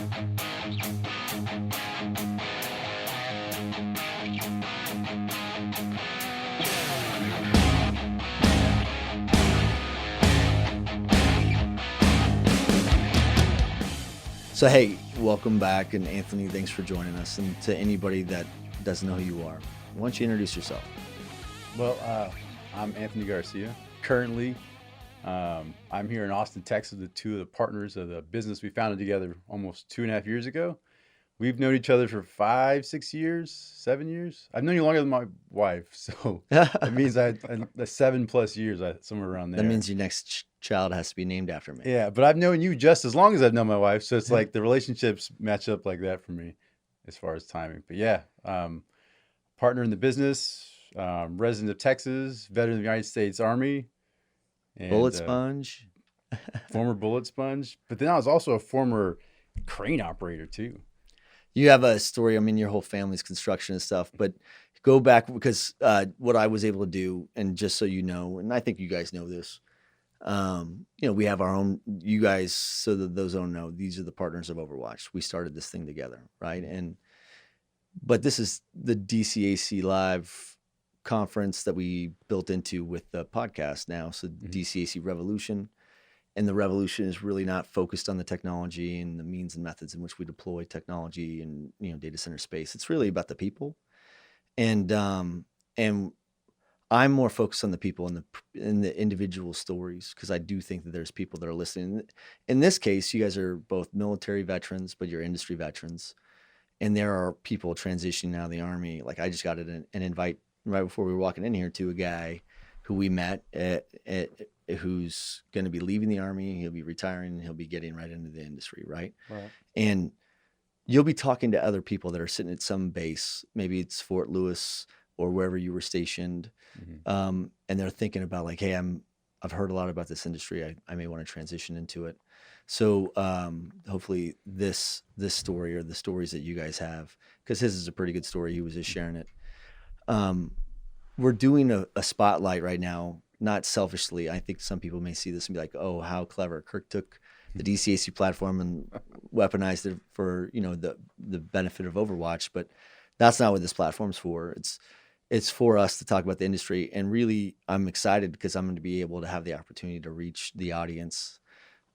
So, hey, welcome back. And Anthony, thanks for joining us. And to anybody that doesn't know who you are, why don't you introduce yourself? Well, I'm Anthony Garcia. Currently, I'm here in Austin, Texas, with two of the partners of the business we founded together almost 2.5 years ago. We've known each other for 5, 6 years, 7 years. I've known you longer than my wife, so that means I 7+ years, somewhere around there. That means your next child has to be named after me. Yeah, but I've known you just as long as I've known my wife, so it's like the relationships match up like that for me as far as timing. But yeah, partner in the business, resident of Texas, veteran of the United States Army. And, Bullet sponge. Former bullet sponge. But then I was also a former crane operator too. You have a story. I mean, your whole family's construction and stuff, but go back because what I was able to do, and just so you know, and I think you guys know this, we have our own, you guys, so that those don't know, these are the partners of Overwatch. We started this thing together, right? But this is the DCAC Live conference that we built into with the podcast now. So DCAC Revolution. And the revolution is really not focused on the technology and the means and methods in which we deploy technology and data center space. It's really about the people, and I'm more focused on the people and the individual stories, because I do think that there's people that are listening. In this case, you guys are both military veterans, but you're industry veterans, and there are people transitioning out of the Army. Like I just got an invite right before we were walking in here to a guy who we met who's going to be leaving the Army. He'll be retiring and he'll be getting right into the industry. Right. And you'll be talking to other people that are sitting at some base, maybe it's Fort Lewis or wherever you were stationed. And they're thinking about like, hey, I've heard a lot about this industry. I may want to transition into it. So hopefully this story, or the stories that you guys have, because his is a pretty good story. He was just sharing it. We're doing a spotlight right now, not selfishly. I think some people may see this and be like, oh, how clever. Kirk took the DCAC platform and weaponized it for, the benefit of Overwatch. But that's not what this platform's for. It's for us to talk about the industry. And really, I'm excited because I'm going to be able to have the opportunity to reach the audience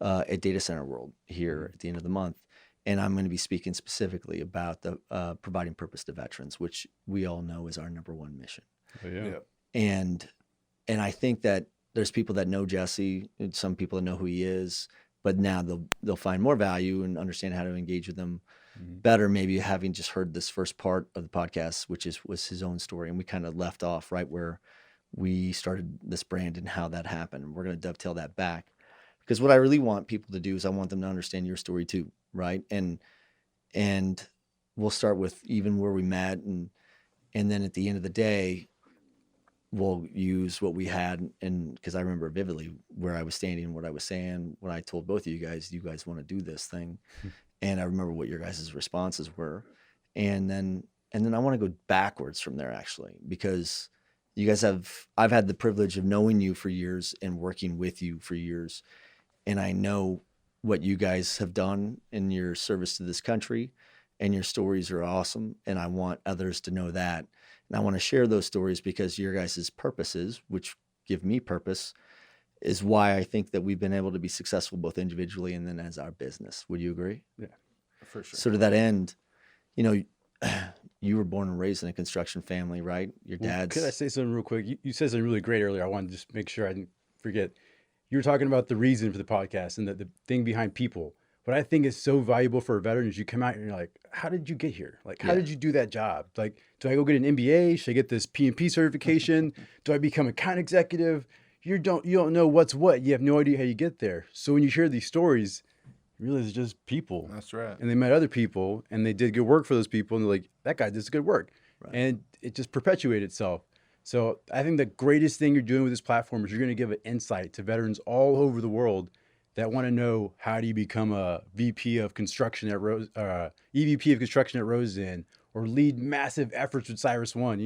at Data Center World here at the end of the month. And I'm going to be speaking specifically about the providing purpose to veterans, which we all know is our number one mission. Oh, yeah. And I think that there's people that know Jesse, and some people that know who he is, but now they'll find more value and understand how to engage with them better, maybe having just heard this first part of the podcast, which was his own story. And we kind of left off right where we started this brand and how that happened. And we're going to dovetail that back, because what I really want people to do is I want them to understand your story too, right? And we'll start with even where we met, and then at the end of the day, we'll use what we had. And because I remember vividly where I was standing, what I was saying, when I told both of you guys want to do this thing. And I remember what your guys' responses were. And then I want to go backwards from there, actually, because you guys I've had the privilege of knowing you for years and working with you for years. And I know what you guys have done in your service to this country, and your stories are awesome. And I want others to know that. And I want to share those stories because your guys' purposes, which give me purpose, is why I think that we've been able to be successful both individually and then as our business. Would you agree? Yeah, for sure. So to that end, you were born and raised in a construction family, right? Your dad's... Could I say something real quick? You said something really great earlier. I wanted to just make sure I didn't forget. You were talking about the reason for the podcast and the thing behind people. What I think is so valuable for a veteran is you come out and you're like, how did you get here? Like, how did you do that job? Like, do I go get an MBA? Should I get this PMP certification? Do I become an account executive? You don't know what's what. You have no idea how you get there. So when you hear these stories, you realize it's just people. That's right. And they met other people and they did good work for those people. And they're like, that guy does good work. Right. And it just perpetuated itself. So I think the greatest thing you're doing with this platform is you're going to give an insight to veterans all over the world that want to know, how do you become a VP of Construction at EVP of Construction at Roseanne, or lead massive efforts with Cyrus One,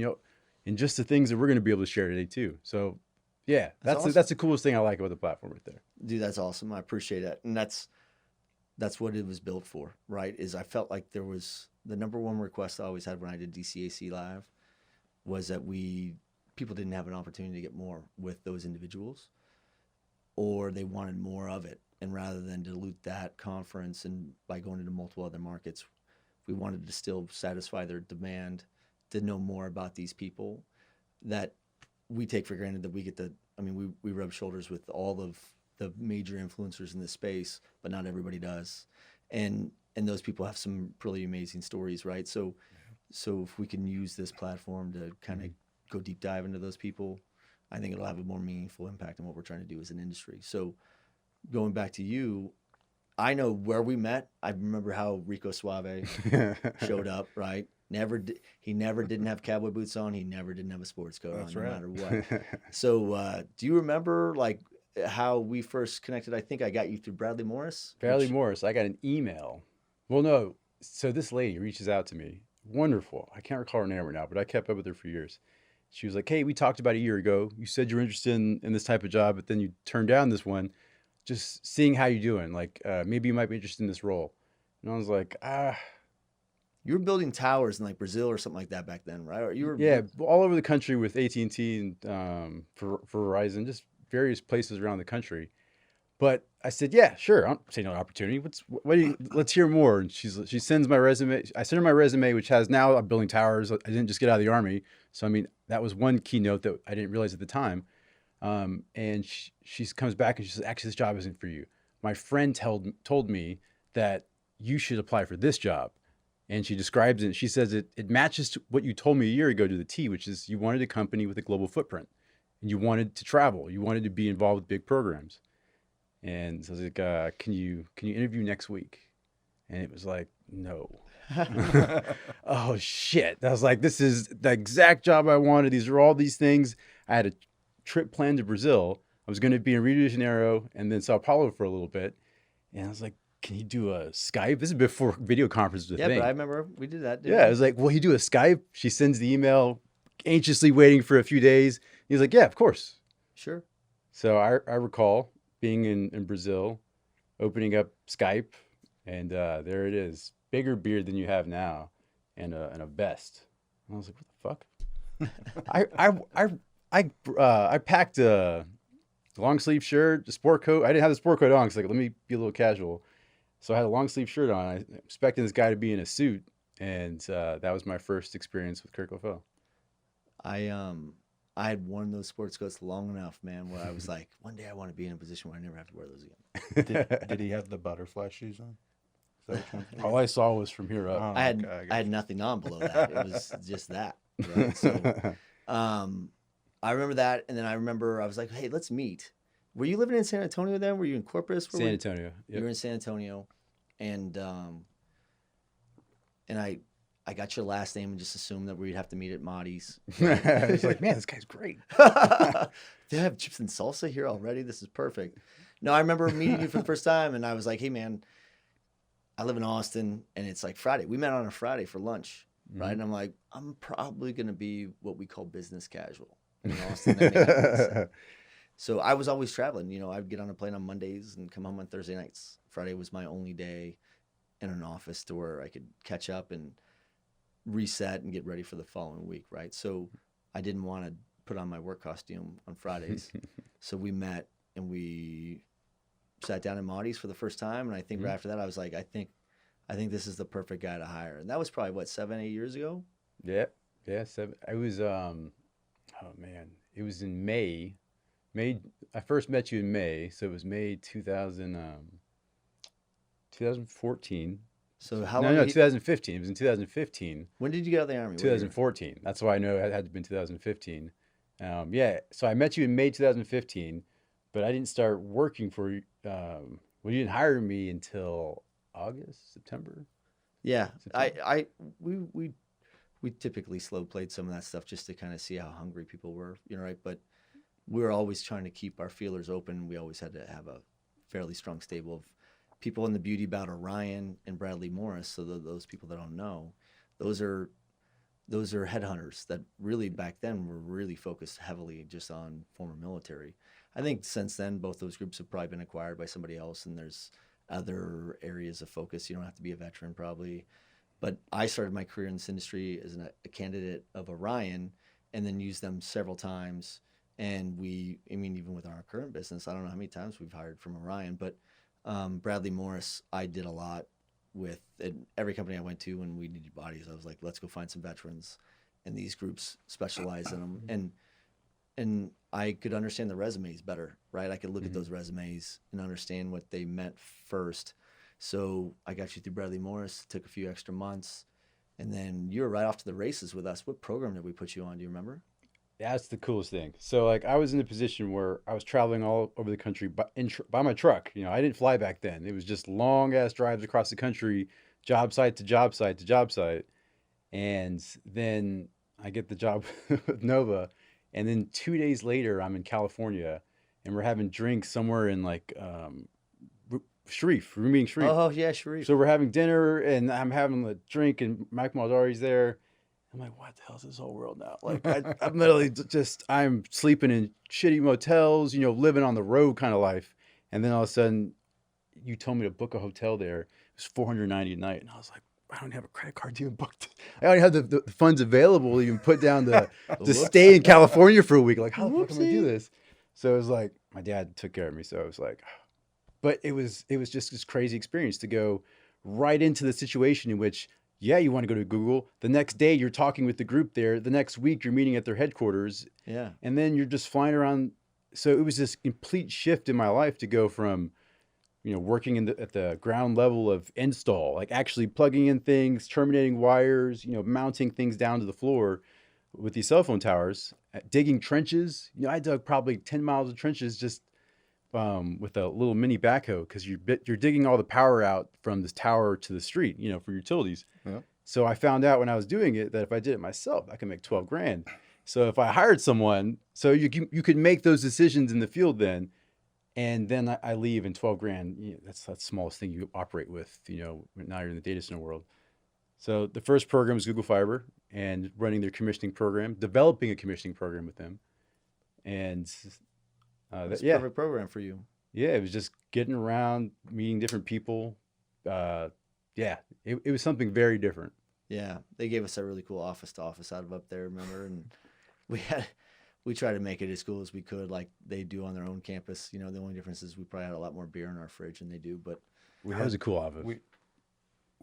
and just the things that we're going to be able to share today too. So yeah, that's awesome. that's the coolest thing I like about the platform right there. Dude, that's awesome. I appreciate it. And that's That's what it was built for, right? Is I felt like there was the number one request I always had when I did DCAC Live was that people didn't have an opportunity to get more with those individuals, or they wanted more of it. And rather than dilute that conference and by going into multiple other markets, we wanted to still satisfy their demand to know more about these people that we take for granted that we get to. I mean, we rub shoulders with all of the major influencers in this space, but not everybody does. And those people have some really amazing stories, right? So if we can use this platform to kind of go deep dive into those people, I think it'll have a more meaningful impact on what we're trying to do as an industry. So going back to you, I know where we met. I remember how Rico Suave showed up, right? He never didn't have cowboy boots on. He never didn't have a sports coat That's on, right. no matter what. So do you remember like how we first connected? I think I got you through Bradley Morris. Bradley Morris, I got an email. Well, no. So this lady reaches out to me. Wonderful. I can't recall her name right now, but I kept up with her for years. She was like, hey, we talked about a year ago. You said you were interested in this type of job, but then you turned down this one. Just seeing how you're doing. Like, maybe you might be interested in this role. And I was like, You were building towers in like Brazil or something like that back then, right? Or you were yeah, all over the country with AT&T and for Verizon, just various places around the country. But I said, yeah, sure. I'm saying no opportunity. What do you, let's hear more. And she sends my resume. I sent her my resume, which has now I'm building towers. I didn't just get out of the Army. So, I mean, that was one keynote that I didn't realize at the time. And she comes back and she says, actually, this job isn't for you. My friend told me that you should apply for this job. And she describes it. She says it matches to what you told me a year ago to the T, which is you wanted a company with a global footprint and you wanted to travel. You wanted to be involved with big programs. And so I was like, can you interview next week? And it was like, no. Oh, shit. I was like, this is the exact job I wanted. These are all these things. I had a trip planned to Brazil. I was going to be in Rio de Janeiro and then Sao Paulo for a little bit. And I was like, can you do a Skype? This is before video conference was a Yeah, thing. but I remember we did that. Didn't Yeah, we? I was like, will you do a Skype? She sends the email, anxiously waiting for a few days. He's like, yeah, of course. Sure. So I recall being in Brazil, opening up Skype, and there it is, bigger beard than you have now, and a vest. And I was like, what the fuck? I packed a long sleeve shirt, a sport coat. I didn't have the sport coat on because like let me be a little casual. So I had a long sleeve shirt on. I expecting this guy to be in a suit, and that was my first experience with Kirk LaFell. I had worn those sports coats long enough, man, where I was like, one day I want to be in a position where I never have to wear those again. Did he have the butterfly shoes on? Is that what you All I saw was from here up. Oh, I had okay, I had nothing on below that. It was just that. Right? So I remember that, and then I remember I was like, hey, let's meet. Were you living in San Antonio then? Were you in Corpus? San Antonio. You were in San Antonio, and I got your last name and just assumed that we'd have to meet at Marty's. It's like, man, this guy's great. They have chips and salsa here already. This is perfect. No, I remember meeting you for the first time, and I was like, hey, man, I live in Austin, and it's like Friday. We met on a Friday for lunch, right? And I'm like, I'm probably going to be what we call business casual in Austin. That may not make sense. So I was always traveling. You know, I'd get on a plane on Mondays and come home on Thursday nights. Friday was my only day in an office to where I could catch up and reset and get ready for the following week, right? So I didn't want to put on my work costume on Fridays. So we met and we sat down in Marty's for the first time. And I think right after that, I was like, I think this is the perfect guy to hire. And that was probably what, 7-8 years ago? Yeah. Seven. I was, oh man, it was in May. I first met you in May. So it was May 2014. So how No, long? 2015. It was in 2015. When did you get out of the Army? 2014. That's why I know it had to be in 2015. Yeah. So I met you in May 2015, but I didn't start working for you. Well, you didn't hire me until August, September. Yeah, September. we typically slow played some of that stuff just to kind of see how hungry people were, you know, right? But we were always trying to keep our feelers open. We always had to have a fairly strong stable of people in the beauty bout are Ryan and Bradley Morris. So those people that don't know, those are headhunters that really back then were really focused heavily just on former military. I think since then both those groups have probably been acquired by somebody else, and there's other areas of focus. You don't have to be a veteran probably. But I started my career in this industry as a candidate of Orion and then used them several times. And even with our current business, I don't know how many times we've hired from Orion, but Bradley Morris, I did a lot with at every company I went to when we needed bodies. I was like, let's go find some veterans. And these groups specialize in them. And I could understand the resumes better, right? I could look at those resumes and understand what they meant first. So I got you through Bradley Morris, took a few extra months, and then you were right off to the races with us. What program did we put you on? Do you remember? That's the coolest thing. So like I was in a position where I was traveling all over the country by my truck. You know, I didn't fly back then. It was just long ass drives across the country, job site to job site to job site. And then I get the job with Nova. And then 2 days later, I'm in California and we're having drinks somewhere in like Sharif, we're meeting Sharif. Oh, yeah, Sharif. So we're having dinner and I'm having a drink and Mike Maldari's there. I'm like, what the hell is this whole world now? Like, I'm literally I'm sleeping in shitty motels, you know, living on the road kind of life. And then all of a sudden, you told me to book a hotel there. It was $490 a night. And I was like, I don't have a credit card to even book. I don't have the funds available to even put down to stay in California for a week. Like, how the fuck am I gonna do this? So it was like, my dad took care of me. So it was like, but it was just this crazy experience to go right into the situation in which, yeah, you want to go to Google. The next day you're talking with the group there. The next week you're meeting at their headquarters. Yeah. And then you're just flying around. So it was this complete shift in my life to go from, you know, working at the ground level of install, like actually plugging in things, terminating wires, you know, mounting things down to the floor with these cell phone towers, digging trenches. You know, I dug probably 10 miles of trenches just with a little mini backhoe because you're digging all the power out from this tower to the street, you know, for utilities. Yeah. So I found out when I was doing it that if I did it myself, I could make 12 grand. So if I hired someone, so you could make those decisions in the field then, and then I leave and 12 grand, you know, that's the smallest thing you operate with, you know, now you're in the data center world. So the first program is Google Fiber and running their commissioning program, developing a commissioning program with them. And That's a perfect program for you. yeah, it was just getting around, meeting different people. Yeah, it was something very different. Yeah, they gave us a really cool office to office out of up there, remember? And we tried to make it as cool as we could, like they do on their own campus. You know, the only difference is we probably had a lot more beer in our fridge than they do, but That was a cool office.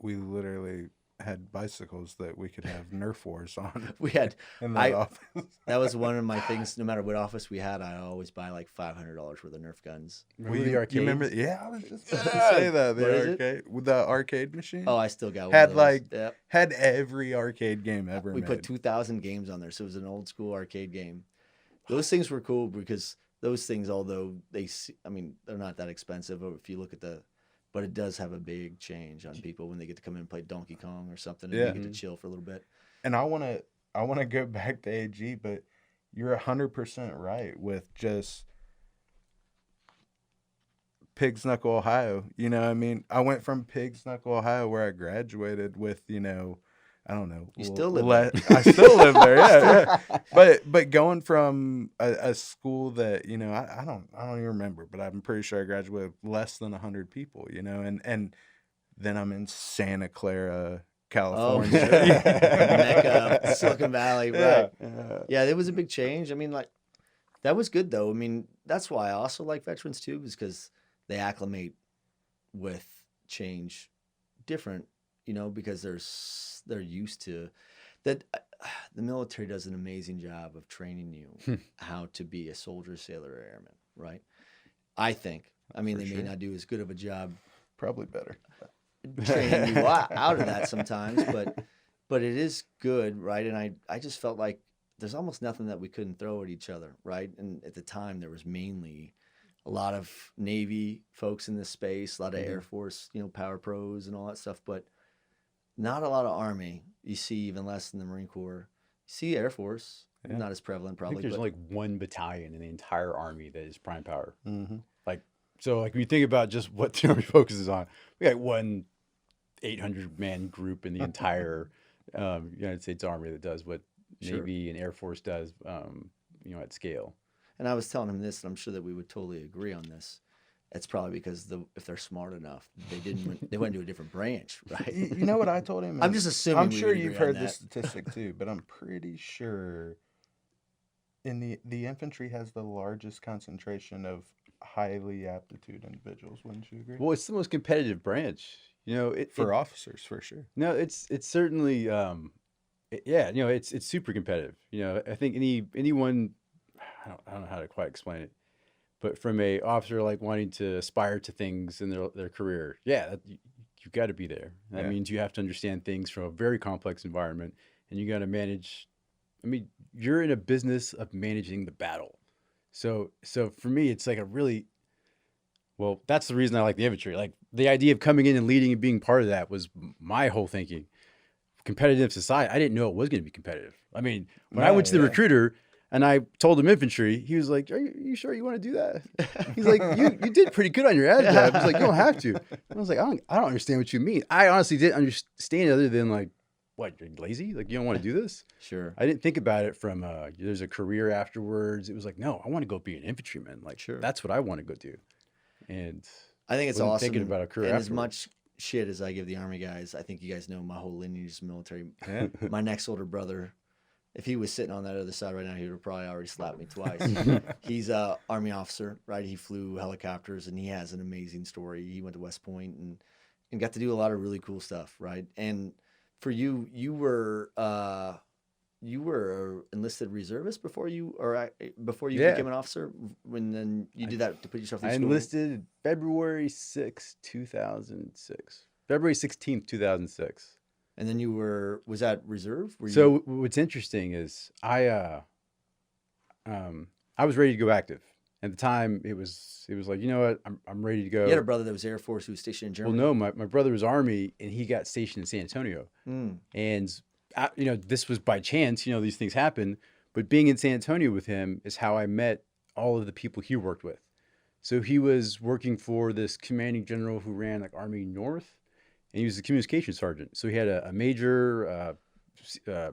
We literally had bicycles that we could have Nerf wars on. we had In that office. that was one of my things. No matter what office we had, I always buy like $500 worth of Nerf guns. Remember the arcades? You remember? Yeah, I was just about to say that. What is it? arcade with the arcade machine. Oh, I still got one. Had of those. like Yep. had every arcade game ever We made. put 2,000 games on there, so it was an old school arcade game. Those things were cool because those things, although they're not that expensive. If you look at but it does have a big change on people when they get to come in and play Donkey Kong or something, and Yeah. you get to chill for a little bit. And I wanna go back to AG, but you're 100% right with just Pigs Knuckle, Ohio. You know what I mean? I went from Pigs Knuckle, Ohio, where I graduated with, you know, I don't know. You still live there. I still live there, yeah. But going from a school that, you know, I don't even remember, but I'm pretty sure I graduated with less than 100 people, you know, and then I'm in Santa Clara, California. Mecca, Silicon Valley, right? Yeah. Yeah, it was a big change. I mean, like, that was good though. I mean, that's why I also like veterans too, is because they acclimate with change different, you know, because they're used to that. The military does an amazing job of training you how to be a soldier, sailor, or airman, right? I think. I mean, For they sure. may not do as good of a job Probably better. training you out of that sometimes, but it is good, right? And I just felt like there's almost nothing that we couldn't throw at each other, right? And at the time, there was mainly a lot of Navy folks in this space, a lot of Air Force, you know, power pros and all that stuff, but not a lot of Army. You see even less in the Marine Corps. You see Air Force, Yeah. not as prevalent I think probably. there's But like one battalion in the entire Army that is prime power. Mm-hmm. So like when you think about just what the Army focuses on, we got one 800-man group in the entire United States Army that does what Sure. Navy and Air Force does, you know, at scale. And I was telling him this, and I'm sure that we would totally agree on this. It's probably because if they're smart enough, they went to a different branch, right? You know what I told him? I'm is- just assuming. I'm we sure would you've agree on heard this that. statistic too, but I'm pretty sure in the infantry has the largest concentration of highly aptitude individuals. Wouldn't you agree? Well, it's the most competitive branch. You know, For officers, for sure. no, it's certainly yeah, you know, it's super competitive. You know, I think anyone, I don't know how to quite explain it, but from a officer like wanting to aspire to things in their career, yeah, you've got to be there. That Yeah. means you have to understand things from a very complex environment, and you got to manage. I mean, you're in a business of managing the battle. So for me, it's like a really, well, that's the reason I like the infantry. Like the idea of coming in and leading and being part of that was my whole thinking. Competitive society, I didn't know it was going to be competitive. I mean, when I No, went to the yeah. recruiter and I told him infantry, he was like, "Are you sure you want to do that?" He's like, "You did pretty good on your ad job." He's like, "You don't have to." And I was like, I don't understand what you mean." I honestly didn't understand it other than like, what, you're lazy? Like you don't want to do this? Sure. I didn't think about it from there's a career afterwards. It was like, no, I want to go be an infantryman. Like Sure. that's what I want to go do. And I think it's wasn't awesome. thinking about a career and as afterwards. much shit as I give the Army guys, I think you guys know my whole lineage is military. Yeah. My next older brother, if he was sitting on that other side right now, he would have probably already slapped me twice. He's a Army officer, right? He flew helicopters, and he has an amazing story. He went to West Point and got to do a lot of really cool stuff, right? And for you, you were an enlisted reservist before you Yeah. became an officer. When then you did that to put yourself through I school? enlisted February 6th, 2006. February 16th, 2006. And then was that reserve? Were So you, what's interesting is I was ready to go active. At the time, it was like, you know what, I'm ready to go. you had a brother that was Air Force who was stationed in Well, Germany? no, my brother was Army, and he got stationed in San Antonio. Mm. And, you know, this was by chance, you know, these things happen. But being in San Antonio with him is how I met all of the people he worked with. So he was working for this commanding general who ran like Army North, and he was a communications sergeant. So he had a major,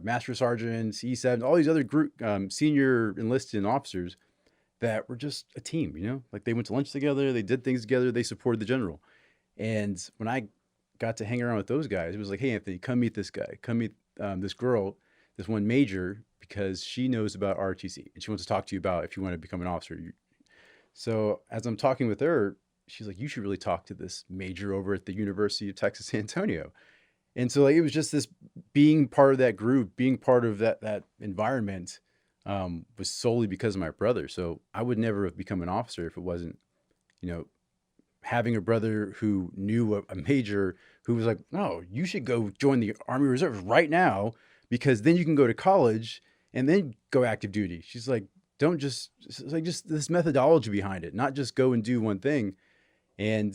master sergeant, E7, all these other group senior enlisted officers that were just a team, you know, like they went to lunch together, they did things together, they supported the general. And when I got to hang around with those guys, it was like, hey, Anthony, come meet this guy, come meet this girl, this one major, because she knows about ROTC and she wants to talk to you about if you want to become an officer. So as I'm talking with her, she's like, you should really talk to this major over at the University of Texas, San Antonio. And so like, it was just this being part of that group, being part of that environment was solely because of my brother. So I would never have become an officer if it wasn't, you know, having a brother who knew a major who was like, no, you should go join the Army Reserve right now because then you can go to college and then go active duty. She's like, don't just, it's like just this methodology behind it, not just go and do one thing. And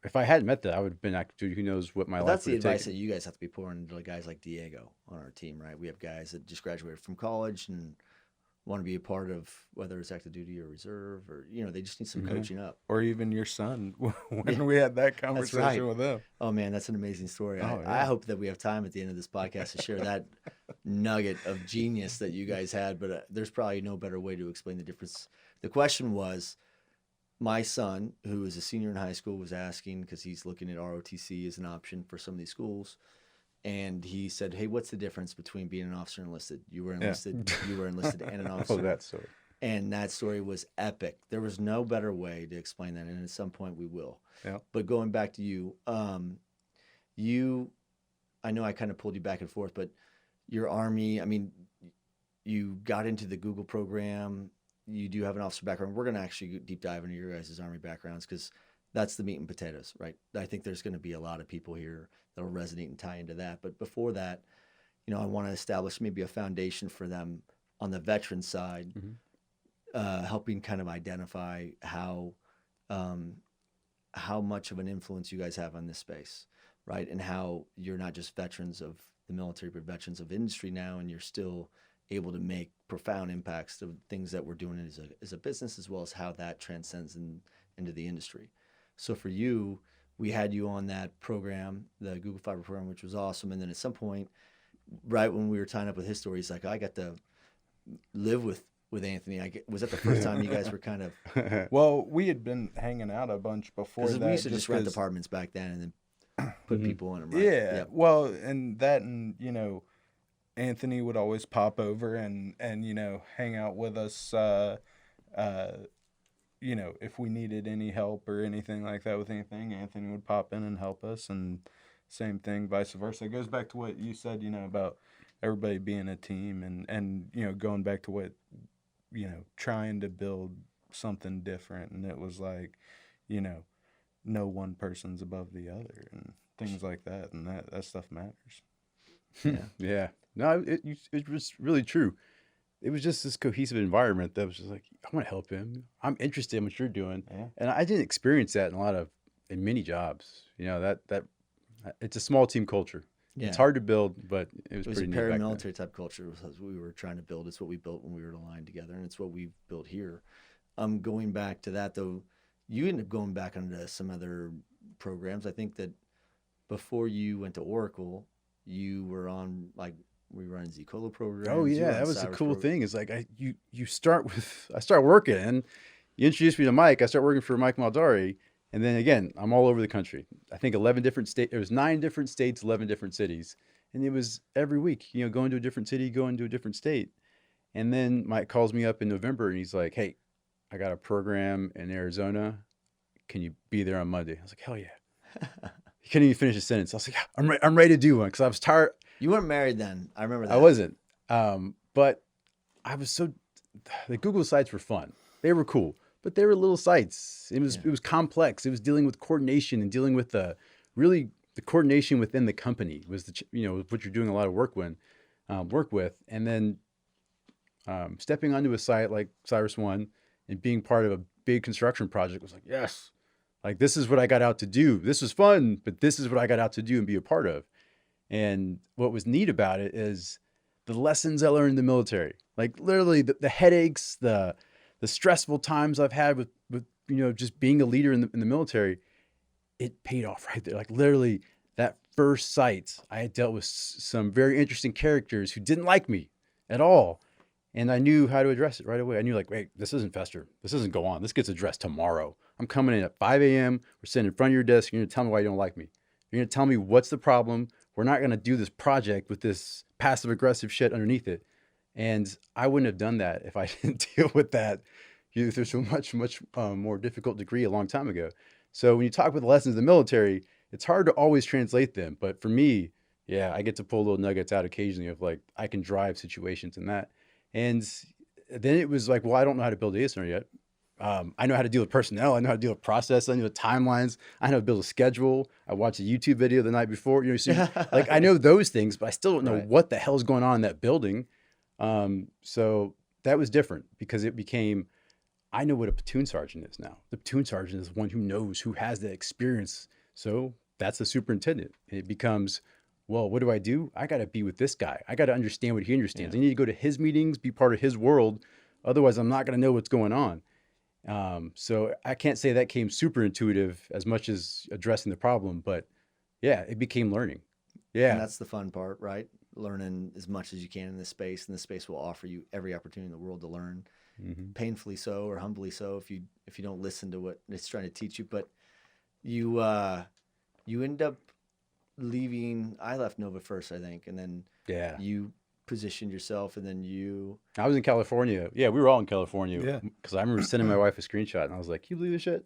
if I hadn't met that, I would have been active duty. Who knows what my But life that's the would have advice taken. that you guys have to be pouring into guys like Diego on our team, right? We have guys that just graduated from college and want to be a part of whether it's active duty or reserve or, you know, they just need some coaching up. Or even your son when Yeah. we had that That's conversation right. with him. Oh man, that's an amazing story. Oh, I yeah. hope that we have time at the end of this podcast to share that nugget of genius that you guys had, but there's probably no better way to explain the difference. The question was, my son, who is a senior in high school, was asking because he's looking at ROTC as an option for some of these schools. And he said, hey, what's the difference between being an officer and enlisted? You were enlisted, you were enlisted and an officer. Oh, that story. And that story was epic. There was no better way to explain that. And at some point we will. Yeah. But going back to you, I know I kind of pulled you back and forth, but your Army, I mean, you got into the Google program. You do have an officer background. We're going to actually deep dive into your guys' Army backgrounds because that's the meat and potatoes, right? I think there's going to be a lot of people here that'll resonate and tie into that. But before that, you know, I want to establish maybe a foundation for them on the veteran side, helping kind of identify how much of an influence you guys have on this space, right? And how you're not just veterans of the military, but veterans of industry now, and you're still able to make profound impacts to things that we're doing as a business, as well as how that transcends into the industry. So for you, we had you on that program, the Google Fiber program, which was awesome. And then at some point, right when we were tying up with his story, he's like, I got to live with with Anthony? Was that the first time you guys were kind of? Well, we had been hanging out a bunch before Because that. we used to just rent 'cause- apartments back then and then put people in them, right? Yeah. Yep. Well, and that, and Anthony would always pop over and hang out with us. If we needed any help or anything like that with anything, Anthony would pop in and help us, and same thing, vice versa. It goes back to what you said, about everybody being a team, and going back to what trying to build something different, and it was like, no one person's above the other, and things like that, and that stuff matters. Yeah. Yeah. No, it was really true. It was just this cohesive environment that was just like, I want to help him. I'm interested in what you're doing. Yeah. And I didn't experience that in many jobs. That it's a small team culture. Yeah. It's hard to build, but it was It was pretty a neat back then. paramilitary type culture. Was what we were trying to build. It's what we built when we were aligned together, and it's what we built here. Going back to that though, you ended up going back onto some other programs. I think that before you went to Oracle, you were on we run Zcolo programs. Oh you yeah, were that on was the Cyrus cool thing. Is like I start working, and you introduced me to Mike. I start working for Mike Maldari, and then again, I'm all over the country. I think 11 different states. It was 9 different states, 11 different cities, and it was every week. Going to a different city, going to a different state, and then Mike calls me up in November, and he's like, "Hey, I got a program in Arizona. Can you be there on Monday?" I was like, "Hell yeah." He couldn't even finish a sentence. I was like, "Yeah, I'm ready to do one," because I was tired. You weren't married then. I remember that. I wasn't. But I was the Google sites were fun. They were cool, but they were little sites. It was complex. It was dealing with coordination and dealing with the coordination within the company was what you're doing a lot of work with. And then stepping onto a site like Cyrus One and being part of a big construction project was like, yes, like this is what I got out to do. This was fun, but this is what I got out to do and be a part of. And what was neat about it is the lessons I learned in the military, like literally the headaches, the stressful times I've had with just being a leader in the military, it paid off right there. Like literally that first site, I had dealt with some very interesting characters who didn't like me at all. And I knew how to address it right away. I knew like, wait, this isn't fester. This doesn't go on. This gets addressed tomorrow. I'm coming in at 5 a.m. We're sitting in front of your desk. You're going to tell me why you don't like me. You're going to tell me what's the problem. We're not going to do this project with this passive aggressive shit underneath it. And I wouldn't have done that if I didn't deal with that through so much more difficult degree a long time ago. So when you talk about the lessons of the military, it's hard to always translate them. But for me, yeah, I get to pull little nuggets out occasionally of like, I can drive situations in that. And then it was like, well, I don't know how to build a data center yet. I know how to deal with personnel. I know how to deal with process. I know the timelines. I know how to build a schedule. I watched a YouTube video the night before. So like I know those things, but I still don't know what the hell's going on in that building. So that was different because it became, I know what a platoon sergeant is now. The platoon sergeant is one who knows, who has that experience. So that's the superintendent. And it becomes, well, what do? I got to be with this guy. I got to understand what he understands. I need to go to his meetings, be part of his world. Otherwise, I'm not going to know what's going on. So I can't say that came super intuitive as much as addressing the problem, but yeah, it became learning. Yeah. And that's the fun part, right? Learning as much as you can in this space, and this space will offer you every opportunity in the world to learn, painfully so or humbly so if you don't listen to what it's trying to teach you. But you end up leaving. I left Nova first, I think, and then you positioned yourself, and then I was in California. Yeah, we were all in California. Yeah. Because I remember sending my wife a screenshot, and I was like, "Can you believe this shit?"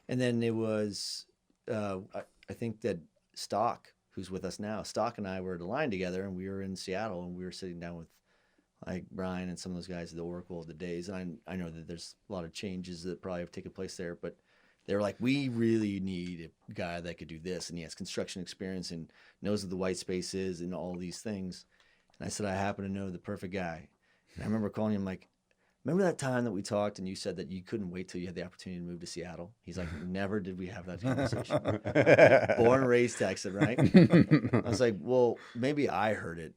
And then it was, I think that Stock, who's with us now, Stock and I were at a line together, and we were in Seattle, and we were sitting down with like Brian and some of those guys at the Oracle of the days. And I know that there's a lot of changes that probably have taken place there, but they were like, we really need a guy that could do this, and he has construction experience and knows what the white space is and all these things. And I said, I happen to know the perfect guy. And I remember calling him like, remember that time that we talked and you said that you couldn't wait till you had the opportunity to move to Seattle? He's like, never did we have that conversation. Born and raised Texan, right? I was like, well, maybe I heard it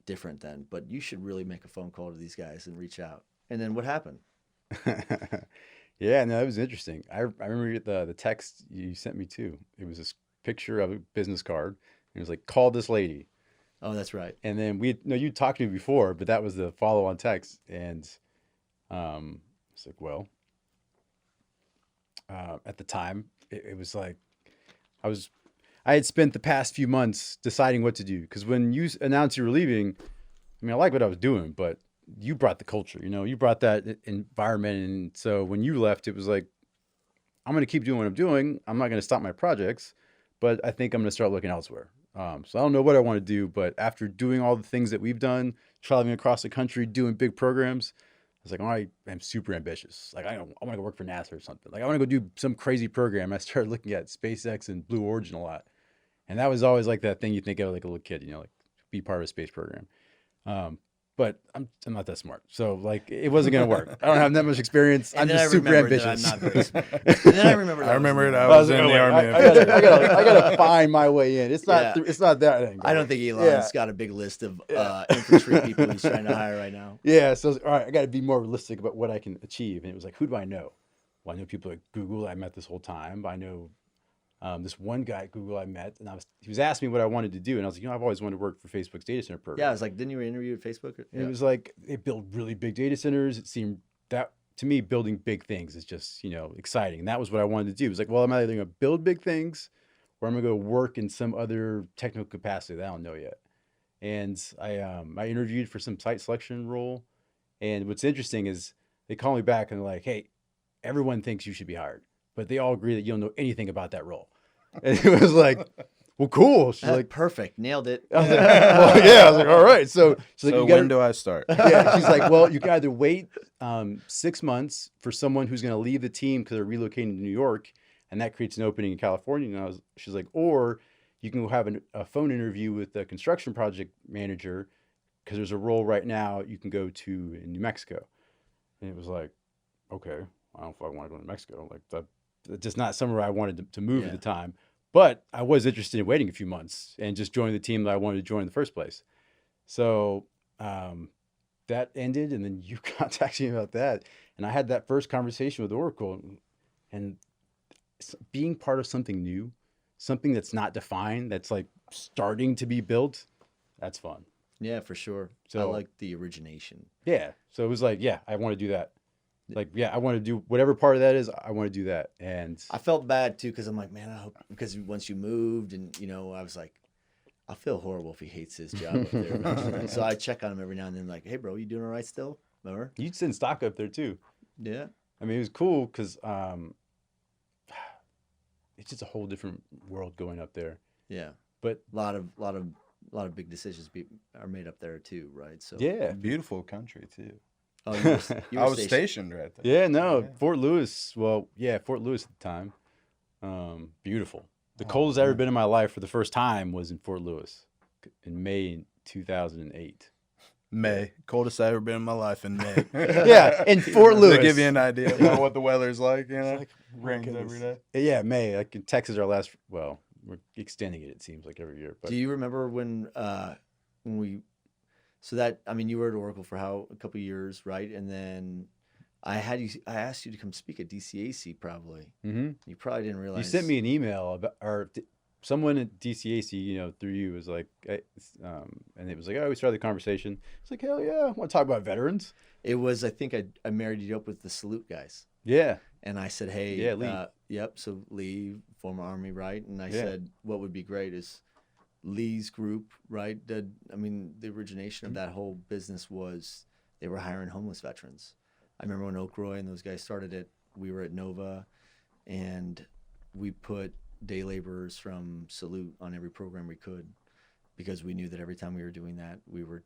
different then, but you should really make a phone call to these guys and reach out. And then what happened? Yeah, no, it was interesting. I remember the text you sent me too. It was this picture of a business card. And it was like, call this lady. Oh, that's right. And then you talked to me before, but that was the follow-on text. And It's like, well, at the time, it was like I had spent the past few months deciding what to do. Because when you announced you were leaving, I mean, I like what I was doing, but you brought the culture, you brought that environment. And so when you left, it was like, I'm going to keep doing what I'm doing. I'm not going to stop my projects, but I think I'm going to start looking elsewhere. So I don't know what I want to do, but after doing all the things that we've done, traveling across the country, doing big programs, I was like, oh, I am super ambitious. Like, I want to go work for NASA or something. Like, I want to go do some crazy program. I started looking at SpaceX and Blue Origin a lot. And that was always like that thing you think of like a little kid, like be part of a space program. But I'm not that smart. So like it wasn't going to work. I don't have that much experience. I'm just super ambitious. I'm not very smart. And then I remember I remember it. I was in the Army. I gotta find my way in. It's not it's not that angle. I don't think Elon's got a big list of infantry people he's trying to hire right now. Yeah. So all right, I got to be more realistic about what I can achieve. And it was like, who do I know? Well, I know people at Google I met this whole time. I know this one guy at Google I met, and he was asking me what I wanted to do, and I was like, I've always wanted to work for Facebook's data center program. Yeah, I was like, didn't you interview at Facebook? And it was like they build really big data centers. It seemed that to me, building big things is just exciting, and that was what I wanted to do. It was like, well, I'm either going to build big things, or I'm going to go work in some other technical capacity that I don't know yet. And I interviewed for some site selection role, and what's interesting is they call me back and they're like, hey, everyone thinks you should be hired, but they all agree that you don't know anything about that role. And it was like, well, cool. She's like, perfect, nailed it. I was like, well, yeah. I was like, all right. So she's like, when do I start? Yeah. She's like, well, you can either wait 6 months for someone who's going to leave the team because they're relocating to New York, and that creates an opening in California. And she's like, or you can go have a phone interview with the construction project manager because there's a role right now you can go to in New Mexico. And it was like, okay, I don't know if I want to go to New Mexico. Like that's just not somewhere I wanted to move at the time. But I was interested in waiting a few months and just joining the team that I wanted to join in the first place. So that ended, and then you contacted me about that. And I had that first conversation with Oracle, and being part of something new, something that's not defined, that's like starting to be built, that's fun. Yeah, for sure. So I like the origination. Yeah. So it was like, yeah, I want to do that. Like, yeah, I want to do whatever part of that is. I want to do that. And I felt bad too, because I'm like, man, I hope, because once you moved, and I was like, I feel horrible if he hates his job up there. So I check on him every now and then, like, hey, bro, you doing all right still? Remember? You'd send stock up there too. Yeah. I mean, it was cool because it's just a whole different world going up there. Yeah. But a lot of big decisions are made up there too, right? So yeah, beautiful country too. Oh, you were I was stationed right there. Yeah, no, yeah. Fort Lewis. Well, yeah, Fort Lewis at the time. Beautiful. The coldest I've ever been in my life for the first time was in Fort Lewis in May 2008. May. Coldest I've ever been in my life in May. Yeah, in Fort Lewis. To give you an idea about what the weather's like, like, rains every day. Yeah, May. Like in Texas, our last, well, we're extending it seems like every year. But do you remember when we, so that, I mean, you were at Oracle for a couple of years, right? And then I asked you to come speak at DCAC probably. Mm-hmm. You probably didn't realize. You sent me an email about, or someone at DCAC, through you was like, and it was like, oh, we started the conversation. It's like, hell yeah, I want to talk about veterans. It was, I think I married you up with the Salute guys. Yeah. And I said, hey, yeah, Lee. Yep. So Lee, former Army, right? And I said, what would be great is Lee's group, right? The origination of that whole business was they were hiring homeless veterans. I remember when Oakroy and those guys started it, we were at Nova, and we put day laborers from Salute on every program we could, because we knew that every time we were doing that, we were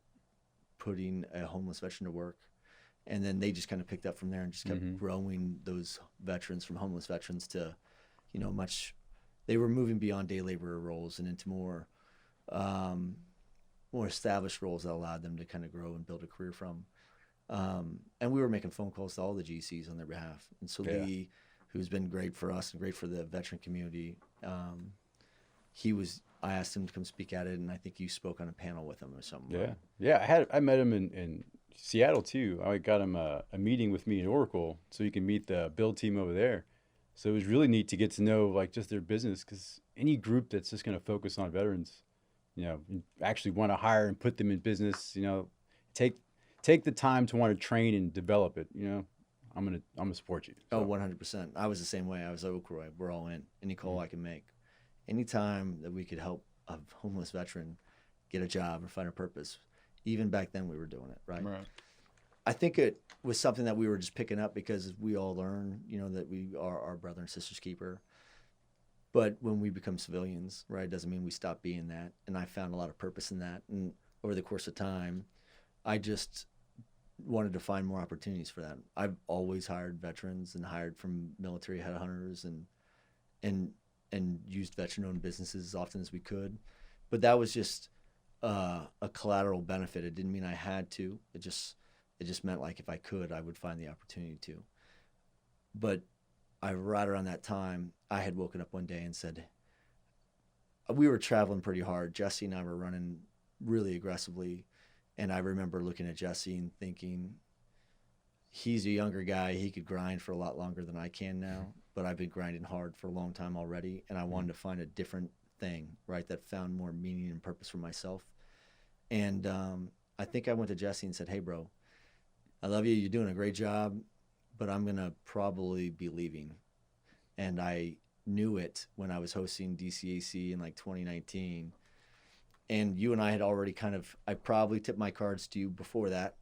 putting a homeless veteran to work. And then they just kind of picked up from there and just kept growing those veterans from homeless veterans to, they were moving beyond day laborer roles and into more established roles that allowed them to kind of grow and build a career from. And we were making phone calls to all the GCs on their behalf. And so Lee, who's been great for us and great for the veteran community, I asked him to come speak at it, and I think you spoke on a panel with him or something. Yeah. Right? Yeah, I met him in Seattle too. I got him a meeting with me at Oracle so you can meet the build team over there. So it was really neat to get to know like just their business, because any group that's just going to focus on veterans, actually want to hire and put them in business, take the time to want to train and develop it, I'm gonna support you. Oh, So, 100%. I was the same way. I was like, Okroy, we're all in. Any call I can make. Anytime that we could help a homeless veteran get a job or find a purpose, even back then we were doing it, right? Right. I think it was something that we were just picking up because we all learn, that we are our brother and sister's keeper. But when we become civilians, right, doesn't mean we stop being that. And I found a lot of purpose in that. And over the course of time, I just wanted to find more opportunities for that. I've always hired veterans and hired from military headhunters and used veteran-owned businesses as often as we could. But that was just a collateral benefit. It didn't mean I had to. It just meant like if I could, I would find the opportunity to. But right around that time, I had woken up one day and said, we were traveling pretty hard. Jesse and I were running really aggressively. And I remember looking at Jesse and thinking, he's a younger guy. He could grind for a lot longer than I can now. But I've been grinding hard for a long time already. And I wanted to find a different thing, right, that found more meaning and purpose for myself. And I think I went to Jesse and said, hey, bro, I love you. You're doing a great job, but I'm going to probably be leaving. And I knew it when I was hosting DCAC in like 2019. And you and I had already I probably tipped my cards to you before that,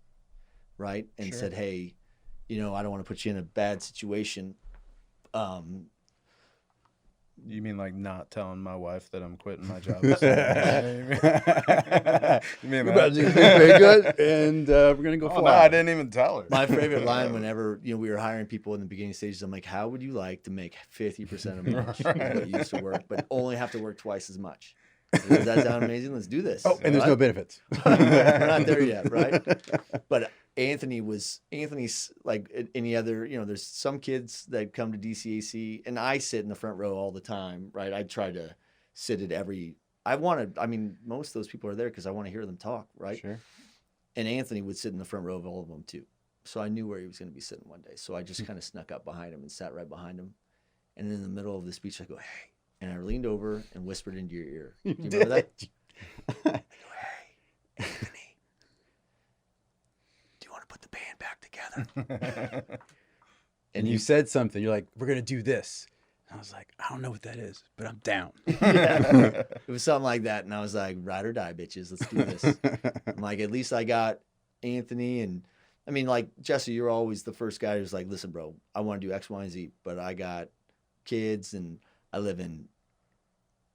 right? And said, hey, I don't want to put you in a bad situation. You mean like not telling my wife that I'm quitting my job? You mean we're about to do very good, and we're gonna go no, fly. I didn't even tell her. My favorite line whenever we were hiring people in the beginning stages, I'm like, how would you like to make 50% of what you used to work, but only have to work twice as much? Does that sound amazing? Let's do this. Oh, and there's no benefits. We're not there yet, right? But Anthony's like any other, there's some kids that come to DCAC, and I sit in the front row all the time, right? I try to sit at most of those people are there because I want to hear them talk, right? Sure. And Anthony would sit in the front row of all of them too. So I knew where he was going to be sitting one day. So I just kind of snuck up behind him and sat right behind him. And in the middle of the speech, I go, hey. And I leaned over and whispered into your ear. Do you remember that? I go, hey, Anthony, do you want to put the band back together? And you said something. You're like, we're going to do this. And I was like, I don't know what that is, but I'm down. Yeah. It was something like that. And I was like, ride or die, bitches. Let's do this. I'm like, at least I got Anthony. And I mean, like, Jesse, you're always the first guy who's like, listen, bro, I want to do X, Y, and Z, but I got kids and I live in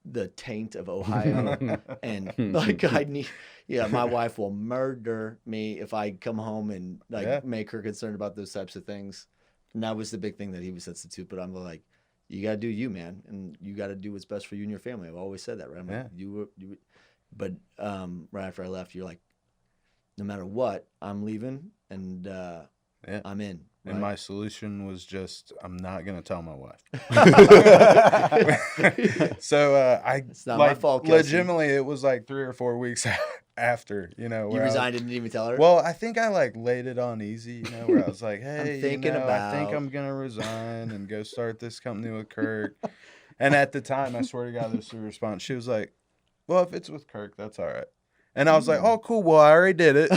the taint of Ohio, and like my wife will murder me if I come home and make her concerned about those types of things. And that was the big thing that he was sensitive to. But I'm like, you got to do you, man, and you got to do what's best for you and your family. I've always said that, right? I'm like, you. But right after I left, you're like, no matter what, I'm leaving, and I'm in. Right? And my solution was just, I'm not going to tell my wife. So it's not my fault, Kelsey. Legitimately, it was like 3 or 4 weeks after, You resigned and didn't even tell her? Well, I think I laid it on easy, where I was like, hey, I'm thinking I think I'm going to resign and go start this company with Kirk. And at the time, I swear to God, this was the response. She was like, well, if it's with Kirk, that's all right. And I was like, oh, cool. Well, I already did it.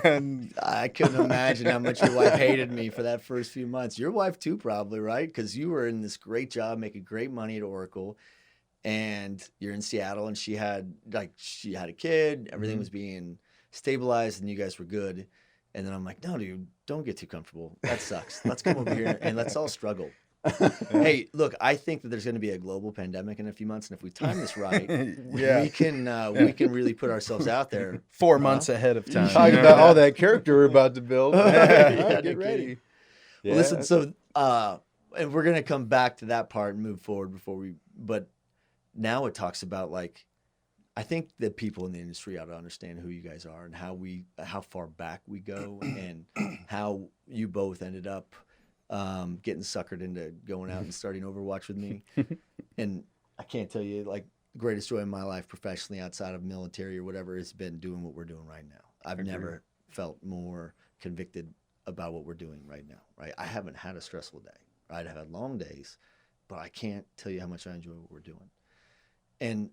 And I couldn't imagine how much your wife hated me for that first few months. Your wife too, probably, right? Because you were in this great job, making great money at Oracle, and you're in Seattle, and she had a kid. Everything was being stabilized, and you guys were good. And then I'm like, no, dude, don't get too comfortable. That sucks. Let's come over here, and let's all struggle. Hey, look, I think that there's going to be a global pandemic in a few months, and if we time this right, we can really put ourselves out there 4 months ahead of time. Talking about all that character we're about to build. Yeah, Get ready. Well, listen, so and we're going to come back to that part and move forward but now it talks about, like, I think that people in the industry ought to understand who you guys are and how far back we go and how you both ended up getting suckered into going out and starting Overwatch with me. And I can't tell you, like, the greatest joy in my life professionally outside of military or whatever has been doing what we're doing right now. I've never felt more convicted about what we're doing right now, right? I haven't had a stressful day, right? I've had long days, but I can't tell you how much I enjoy what we're doing. And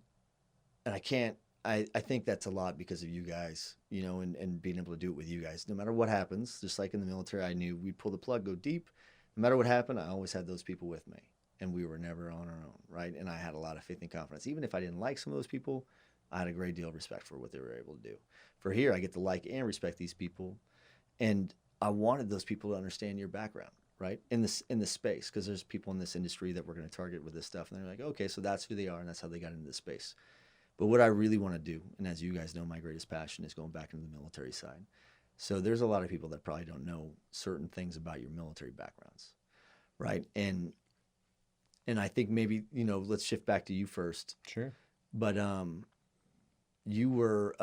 I think that's a lot because of you guys, you know, and being able to do it with you guys. No matter what happens, just like in the military, I knew we'd pull the plug, go deep. No matter what happened, I always had those people with me, and we were never on our own, right? And I had a lot of faith and confidence. Even if I didn't like some of those people, I had a great deal of respect for what they were able to do. For here, I get to like and respect these people, and I wanted those people to understand your background, right? In this space, because there's people in this industry that we're going to target with this stuff, and they're like, okay, so that's who they are, and that's how they got into this space. But what I really want to do, and as you guys know, my greatest passion is going back into the military side. So there's a lot of people that probably don't know certain things about your military backgrounds, right? And I think maybe, you know, let's shift back to you first. Sure. But you were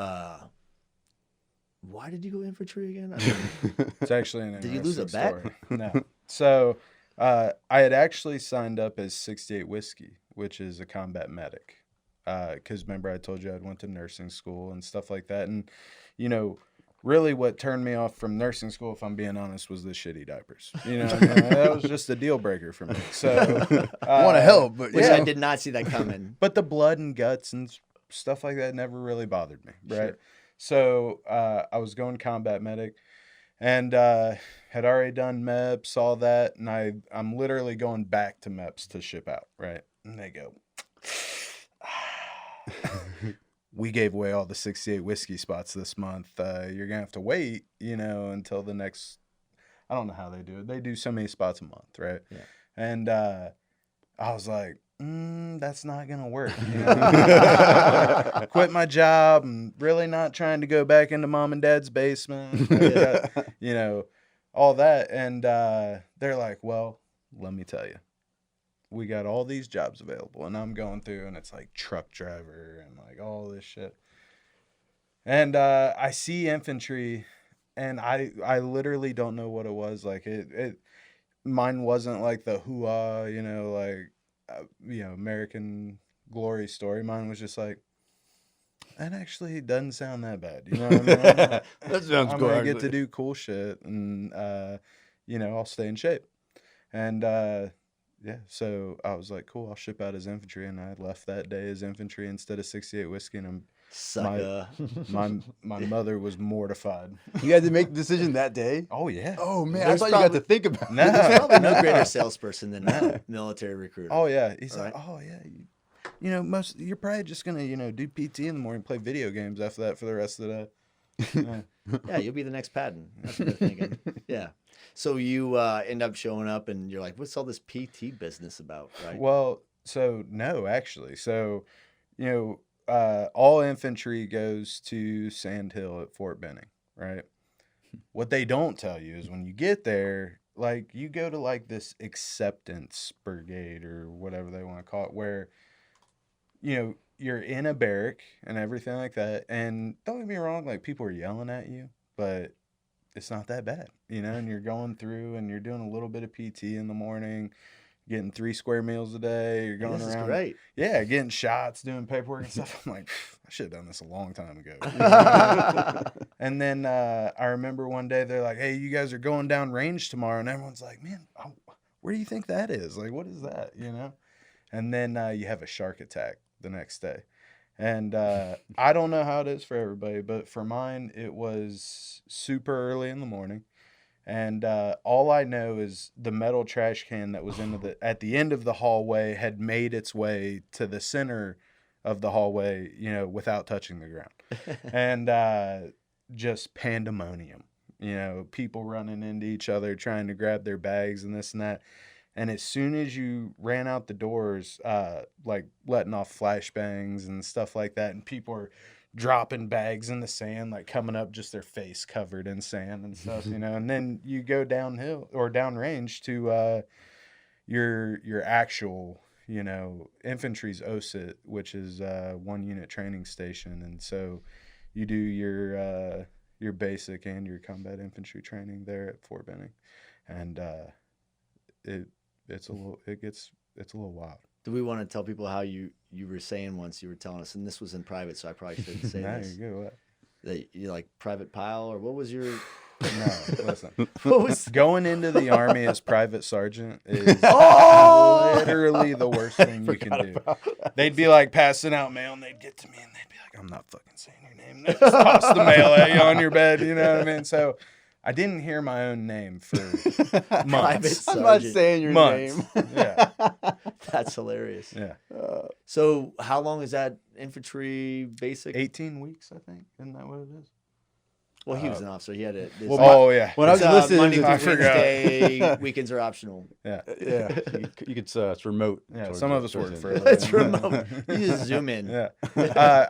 why did you go infantry again? I mean, It's actually an Did you lose a interesting bet? story. No. So I had actually signed up as 68 Whiskey, which is a combat medic. Because remember I told you I went to nursing school and stuff like that. And, you know, really what turned me off from nursing school, if I'm being honest, was the shitty diapers. You know, that was just a deal breaker for me. So I want to help, but which Yeah. I did not see that coming. But the blood and guts and stuff like that never really bothered me, right? Sure. So I was going combat medic, and had already done MEPS, all that, and I'm literally going back to MEPS to ship out, right? And they go, we gave away all the 68 Whiskey spots this month. You're gonna have to wait, you know, until the next. I don't know how they do it. They do so many spots a month, right? Yeah. And I was like, that's not gonna work. You know? Quit my job. I'm really not trying to go back into mom and dad's basement. You know, all that. And they're like, well, let me tell you, we got all these jobs available. And I'm going through, and it's like truck driver and like all this shit. And I see infantry, and I literally don't know what it was. Like mine wasn't like the hoo-ah, you know, like, you know, American Glory story. Mine was just like, that actually doesn't sound that bad. You know what I mean? That sounds I'm cool. gonna get to actually. do cool shit, and you know, I'll stay in shape. And yeah, so I was like, cool, I'll ship out as infantry, and I left that day as infantry instead of 68 Whiskey, and Sucker. my mother was mortified. You had to make the decision that day. Oh yeah. Oh man, There's I thought you got probably- to think about it. No. There's probably no No. greater salesperson than a military recruiter. Oh yeah, he's Right. like, oh yeah, you know, you're probably just gonna, you know, do PT in the morning, play video games after that for the rest of the day. Yeah, you'll be the next Patton. That's what they're thinking. Yeah. So you end up showing up, and you're like, what's all this PT business about, right? Well, so no, actually, so you know, all infantry goes to Sand Hill at Fort Benning, right? What they don't tell you is when you get there, like you go to like this acceptance brigade or whatever they want to call it, where you know, you're in a barrack and everything like that. And don't get me wrong, like people are yelling at you, but it's not that bad, you know, and you're going through and you're doing a little bit of PT in the morning, getting 3 square meals a day. You're going This is around. great. Yeah, getting shots, doing paperwork and stuff. I'm like, I should have done this a long time ago. And then I remember one day they're like, hey, you guys are going down range tomorrow. And everyone's like, man, where do you think that is? Like, what is that, you know? And then you have a shark attack the next day. And I don't know how it is for everybody, but for mine, it was super early in the morning. And all I know is the metal trash can that was at the end of the hallway had made its way to the center of the hallway, you know, without touching the ground. And just pandemonium, you know, people running into each other, trying to grab their bags and this and that. And as soon as you ran out the doors, like letting off flashbangs and stuff like that, and people are dropping bags in the sand, like coming up, just their face covered in sand and stuff, you know. And then you go downhill or downrange to your actual, you know, infantry's OSIT, which is 1 unit training station. And so you do your basic and your combat infantry training there at Fort Benning, and it's a little wild. Do we want to tell people how you were saying once, you were telling us, and this was in private, so I probably shouldn't say There this, you go. What? that you like private pile, or what was your No, listen. What was Going into the Army as private sergeant is Oh! literally the worst thing you can do. They'd be like passing out mail, and they'd get to me, and they'd be like, "I'm not fucking saying your name." They just toss the mail at you on your bed. You know what I mean? So I didn't hear my own name for Private months. I'm not Sergeant. saying your Months. name. Yeah, That's hilarious. yeah. So how long is that infantry basic? 18 weeks, I think. Isn't that what it is? Well, he was an officer. He had it. Well, Oh yeah. When I was listening, Monday I through forgot. Wednesday, weekends are optional. Yeah. yeah, you could it's remote. Yeah, towards some it, of us towards work it. for a It's living. remote. You just zoom in. Yeah.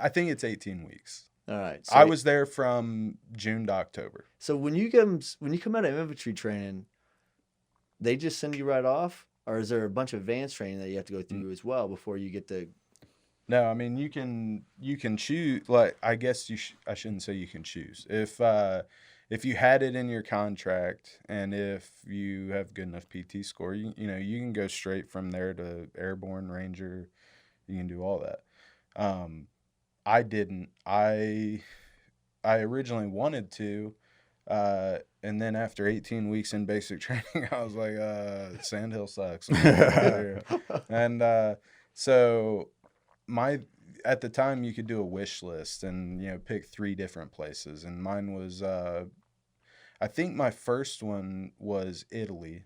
I think it's 18 weeks. All right. So, I was there from June to October. So when you come out of infantry training, they just send you right off, or is there a bunch of advanced training that you have to go through as well before you get to? No, I mean you can choose. Like I guess I shouldn't say you can choose. If you had it in your contract and if you have good enough PT score, you can go straight from there to airborne ranger. You can do all that. I didn't. I originally wanted to, and then after 18 weeks in basic training, I was like, Sandhill sucks. I'm gonna get out of here. And so at the time you could do a wish list and pick 3 different places, and mine was I think my first one was Italy,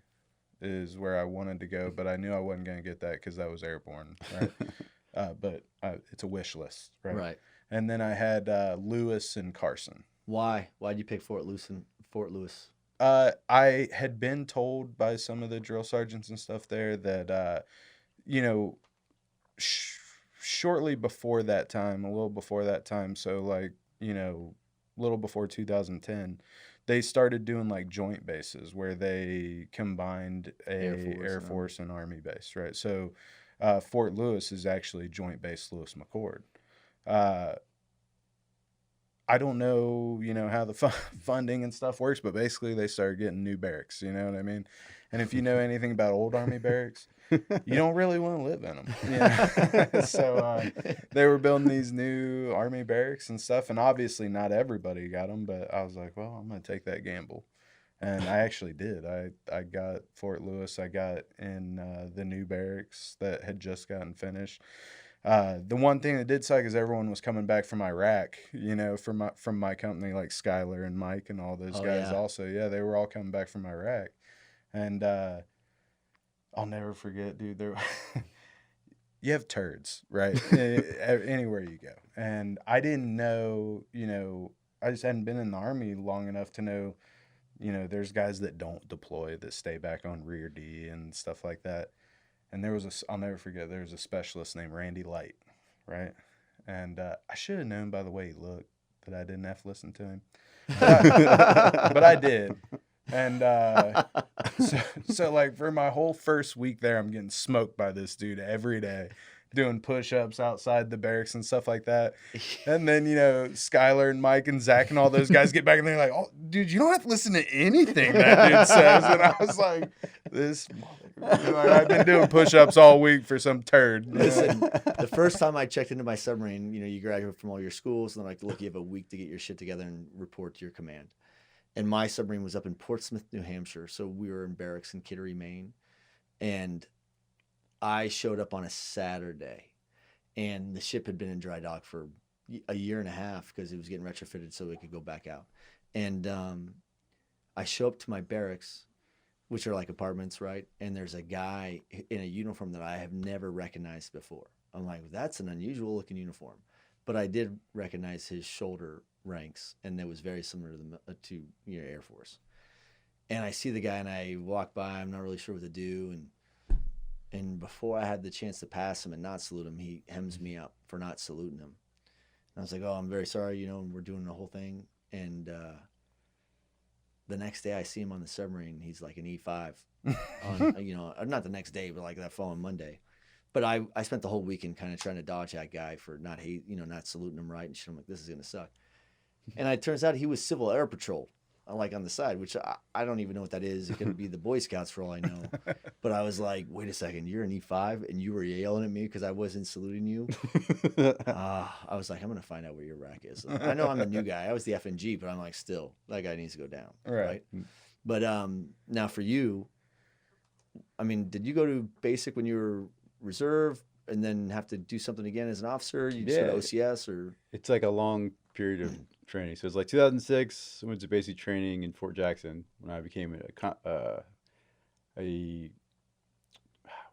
is where I wanted to go, but I knew I wasn't going to get that because that was airborne, right? But it's a wish list, right? Right. And then I had Lewis and Carson. Why? Why'd you pick Fort Lewis? I had been told by some of the drill sergeants and stuff there that, shortly before that time, a little before that time, so like, a little before 2010, they started doing like joint bases where they combined Air Force and Army base, right? So Fort Lewis is actually Joint Base Lewis McChord. I don't know, how the funding and stuff works, but basically they started getting new barracks, you know what I mean? And if you know anything about old Army barracks, you don't really want to live in them. So they were building these new Army barracks and stuff, and obviously not everybody got them, but I was like, well, I'm going to take that gamble. And I actually did. I got Fort Lewis. I got in the new barracks that had just gotten finished. The one thing that did suck is everyone was coming back from Iraq, from my company, like Skylar and Mike and all those guys. Yeah. Also. Yeah, they were all coming back from Iraq. And I'll never forget, dude, you have turds, right? Anywhere you go. And I didn't know, I just hadn't been in the Army long enough to know, there's guys that don't deploy, that stay back on rear D and stuff like that. And I'll never forget, there was a specialist named Randy Light, right? And I should have known by the way he looked that I didn't have to listen to him. But I did. And so like for my whole first week there, I'm getting smoked by this dude every day, doing push-ups outside the barracks and stuff like that. And then, Skylar and Mike and Zach and all those guys get back and they're like, oh, dude, you don't have to listen to anything that dude says. And I was like, this motherfucker. Like, I've been doing push-ups all week for some turd. Listen, the first time I checked into my submarine, you graduate from all your schools, and they're like, look, you have a week to get your shit together and report to your command. And my submarine was up in Portsmouth, New Hampshire. So we were in barracks in Kittery, Maine. And I showed up on a Saturday, and the ship had been in dry dock for a year and a half because it was getting retrofitted so it could go back out. And I show up to my barracks, which are like apartments, right? And there's a guy in a uniform that I have never recognized before. I'm like, that's an unusual looking uniform. But I did recognize his shoulder ranks, and it was very similar to Air Force. And I see the guy, and I walk by. I'm not really sure what to do, and before I had the chance to pass him and not salute him, he hems me up for not saluting him. And I was like, "Oh, I'm very sorry. And we're doing the whole thing." And the next day, I see him on the submarine. He's like an E5 on, not the next day, but like that following Monday. But I spent the whole weekend kind of trying to dodge that guy for not saluting him right and shit. I'm like, this is gonna suck. And it turns out he was Civil Air Patrol. like on the side, which I don't even know what that is. It could be the Boy Scouts for all I know. But I was like, wait a second, you're an E5 and you were yelling at me because I wasn't saluting you. I was like, I'm gonna find out where your rack is. I know I'm the new guy. I was the FNG, but I'm like, still, that guy needs to go down, right? But now for you, I mean, did you go to basic when you were reserve and then have to do something again as an officer? You just go to OCS or? It's like a long period of training. So it's like 2006. I went to basic training in Fort Jackson when I became a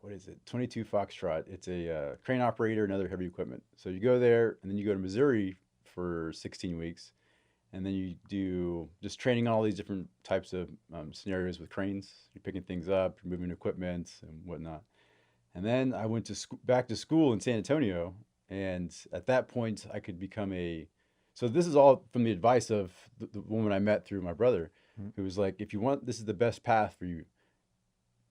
what is it? 22 Foxtrot. It's a crane operator and other heavy equipment. So you go there and then you go to Missouri for 16 weeks. And then you do just training on all these different types of scenarios with cranes. You're picking things up, you're moving equipment and whatnot. And then I went to back to school in San Antonio. And at that point, I could become so this is all from the advice of the woman I met through my brother, who was like, if you want, this is the best path for you.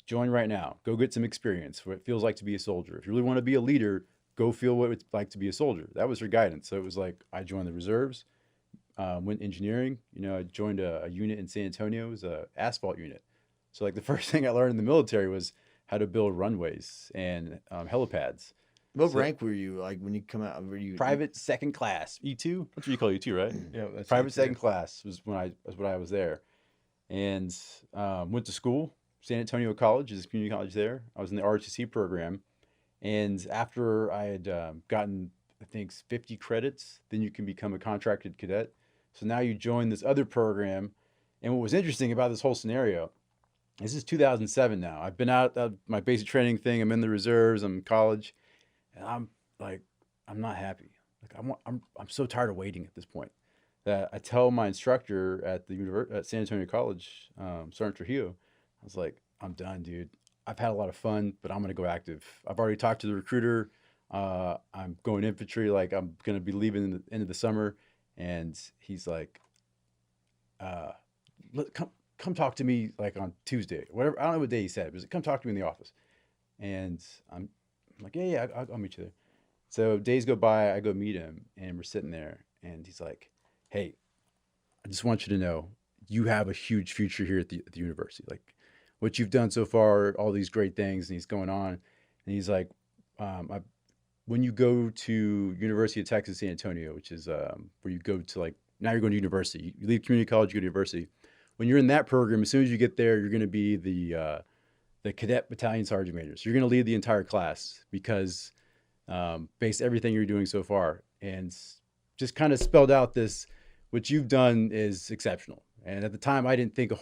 Join right now. Go get some experience, what it feels like to be a soldier. If you really want to be a leader, go feel what it's like to be a soldier. That was her guidance. So it was like, I joined the reserves. Went engineering. I joined a unit in San Antonio. It was an asphalt unit. So like the first thing I learned in the military was how to build runways and helipads. What rank were you like when you come out? Were you private second class, E2? That's what you call E2, right? Yeah, that's private E2. second class was when I was there, and went to school. San Antonio College is a community college there. I was in the ROTC program, and after I had gotten, I think, 50 credits, then you can become a contracted cadet. So now you join this other program. And what was interesting about this whole scenario, this is 2007 now. I've been out of my basic training thing. I'm in the reserves. I'm in college. And I'm like, I'm not happy. Like I'm so tired of waiting at this point that I tell my instructor at at San Antonio College, Sergeant Trujillo, I was like, I'm done, dude. I've had a lot of fun, but I'm going to go active. I've already talked to the recruiter. I'm going infantry. Like I'm going to be leaving in the end of the summer. And he's like, come talk to me like on Tuesday, whatever. I don't know what day he said, but come talk to me in the office. And I'm like, yeah, I'll meet you there. So days go by, I go meet him and we're sitting there and he's like, hey, I just want you to know you have a huge future here at the university. Like what you've done so far, all these great things, and he's going on. And he's like, when you go to University of Texas, San Antonio, which is where you go to like, now you're going to university. You leave community college, you go to university. When you're in that program, as soon as you get there, you're going to be the cadet battalion sergeant major. So you're going to lead the entire class because based everything you're doing so far. And just kind of spelled out this, what you've done is exceptional. And at the time, I didn't think I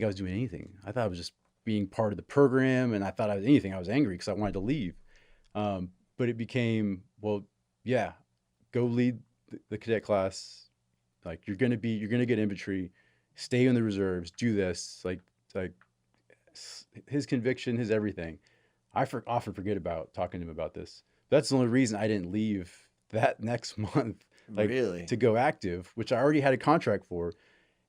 was doing anything. I thought I was just being part of the program. And I thought I was anything. I was angry because I wanted to leave. But it became, well, yeah, go lead the cadet class. Like you're going to get infantry, stay in the reserves, do this. Like his conviction, his everything. I often forget about talking to him about this. That's the only reason I didn't leave that next month, like Really? to go active, which I already had a contract for.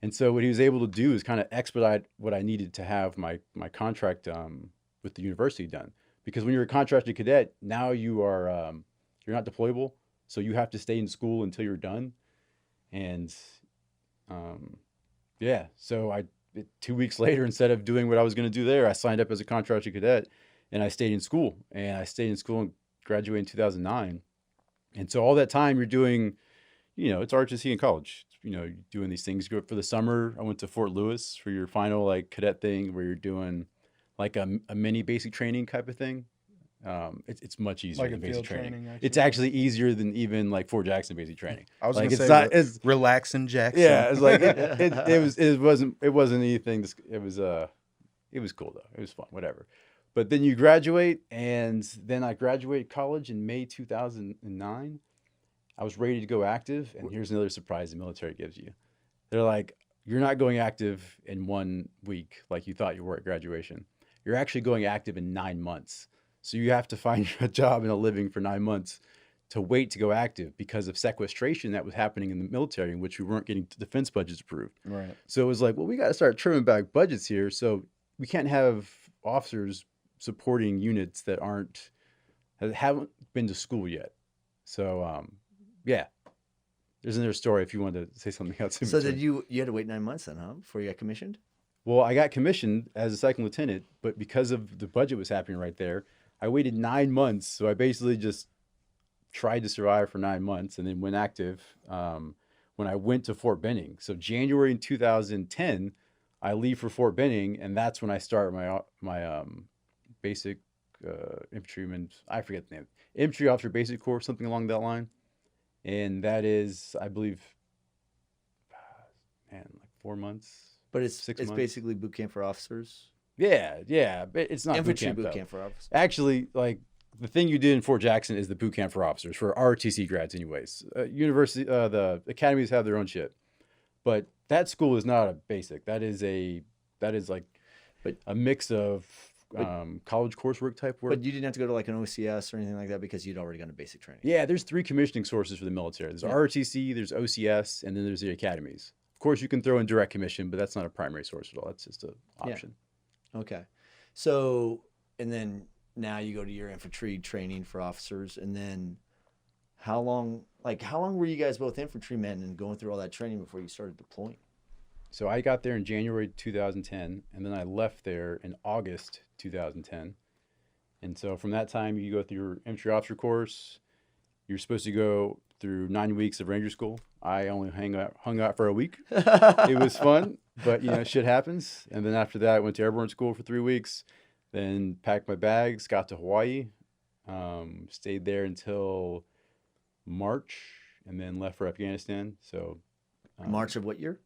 And so what he was able to do is kind of expedite what I needed to have my contract with the university done. Because when you're a contracted cadet, now you are you're not deployable, so you have to stay in school until you're done. And yeah, so 2 weeks later, instead of doing what I was going to do there, I signed up as a contracted cadet, and I stayed in school. And I stayed in school and graduated in 2009. And so all that time you're doing, it's ROTC in college. You're doing these things. You go for the summer. I went to Fort Lewis for your final like cadet thing, where you're doing like a mini basic training type of thing. It's much easier Like than a basic field training. training, It's actually easier than even like Fort Jackson basic training. I was like, gonna it's say, not as relaxing Jackson. yeah. It's like it wasn't anything. It was cool though. It was fun, whatever. But then you graduate, and then I graduated college in May 2009. I was ready to go active, and here's another surprise the military gives you. They're like, you're not going active in 1 week like you thought you were at graduation. You're actually going active in 9 months. So you have to find a job and a living for 9 months to wait to go active because of sequestration that was happening in the military, in which we weren't getting defense budgets approved. Right. So it was like, well, we got to start trimming back budgets here. So we can't have officers supporting units that haven't been to school yet. So yeah, there's another story if you wanted to say something else. In So between. did you had to wait 9 months then, huh, before you got commissioned? Well, I got commissioned as a second lieutenant, but because of the budget was happening right there, I waited 9 months. So I basically just tried to survive for 9 months and then went active when I went to Fort Benning. So January in 2010, I leave for Fort Benning, and that's when I start my basic infantryman. I forget the name. Infantry officer basic course, something along that line. And that is, I believe, man, like 4 months. But it's 6 it's months. basically boot camp for officers. Yeah, but it's not Infantry boot camp, though. for officers. Actually, like the thing you did in Fort Jackson is the boot camp for officers for ROTC grads, anyways. University, the academies have their own shit, but that school is not a basic. That is like But- a mix of college coursework type work. But you didn't have to go to like an OCS or anything like that because you'd already gotten a basic training. Yeah, there's 3 commissioning sources for the military. There's Yeah. ROTC, there's OCS, and then there's the academies. Of course, you can throw in direct commission, but that's not a primary source at all. That's just an option. Okay. So, and then now you go to your infantry training for officers, and then how long were you guys both infantrymen and going through all that training before you started deploying? So I got there in January 2010, and then I left there in August 2010. And so from that time, you go through your infantry officer course. You're supposed to go through 9 weeks of Ranger School. I only hung out for a week. It was fun, but shit happens. And then after that, I went to airborne school for 3 weeks, then packed my bags, got to Hawaii, stayed there until March, and then left for Afghanistan. So March of what year?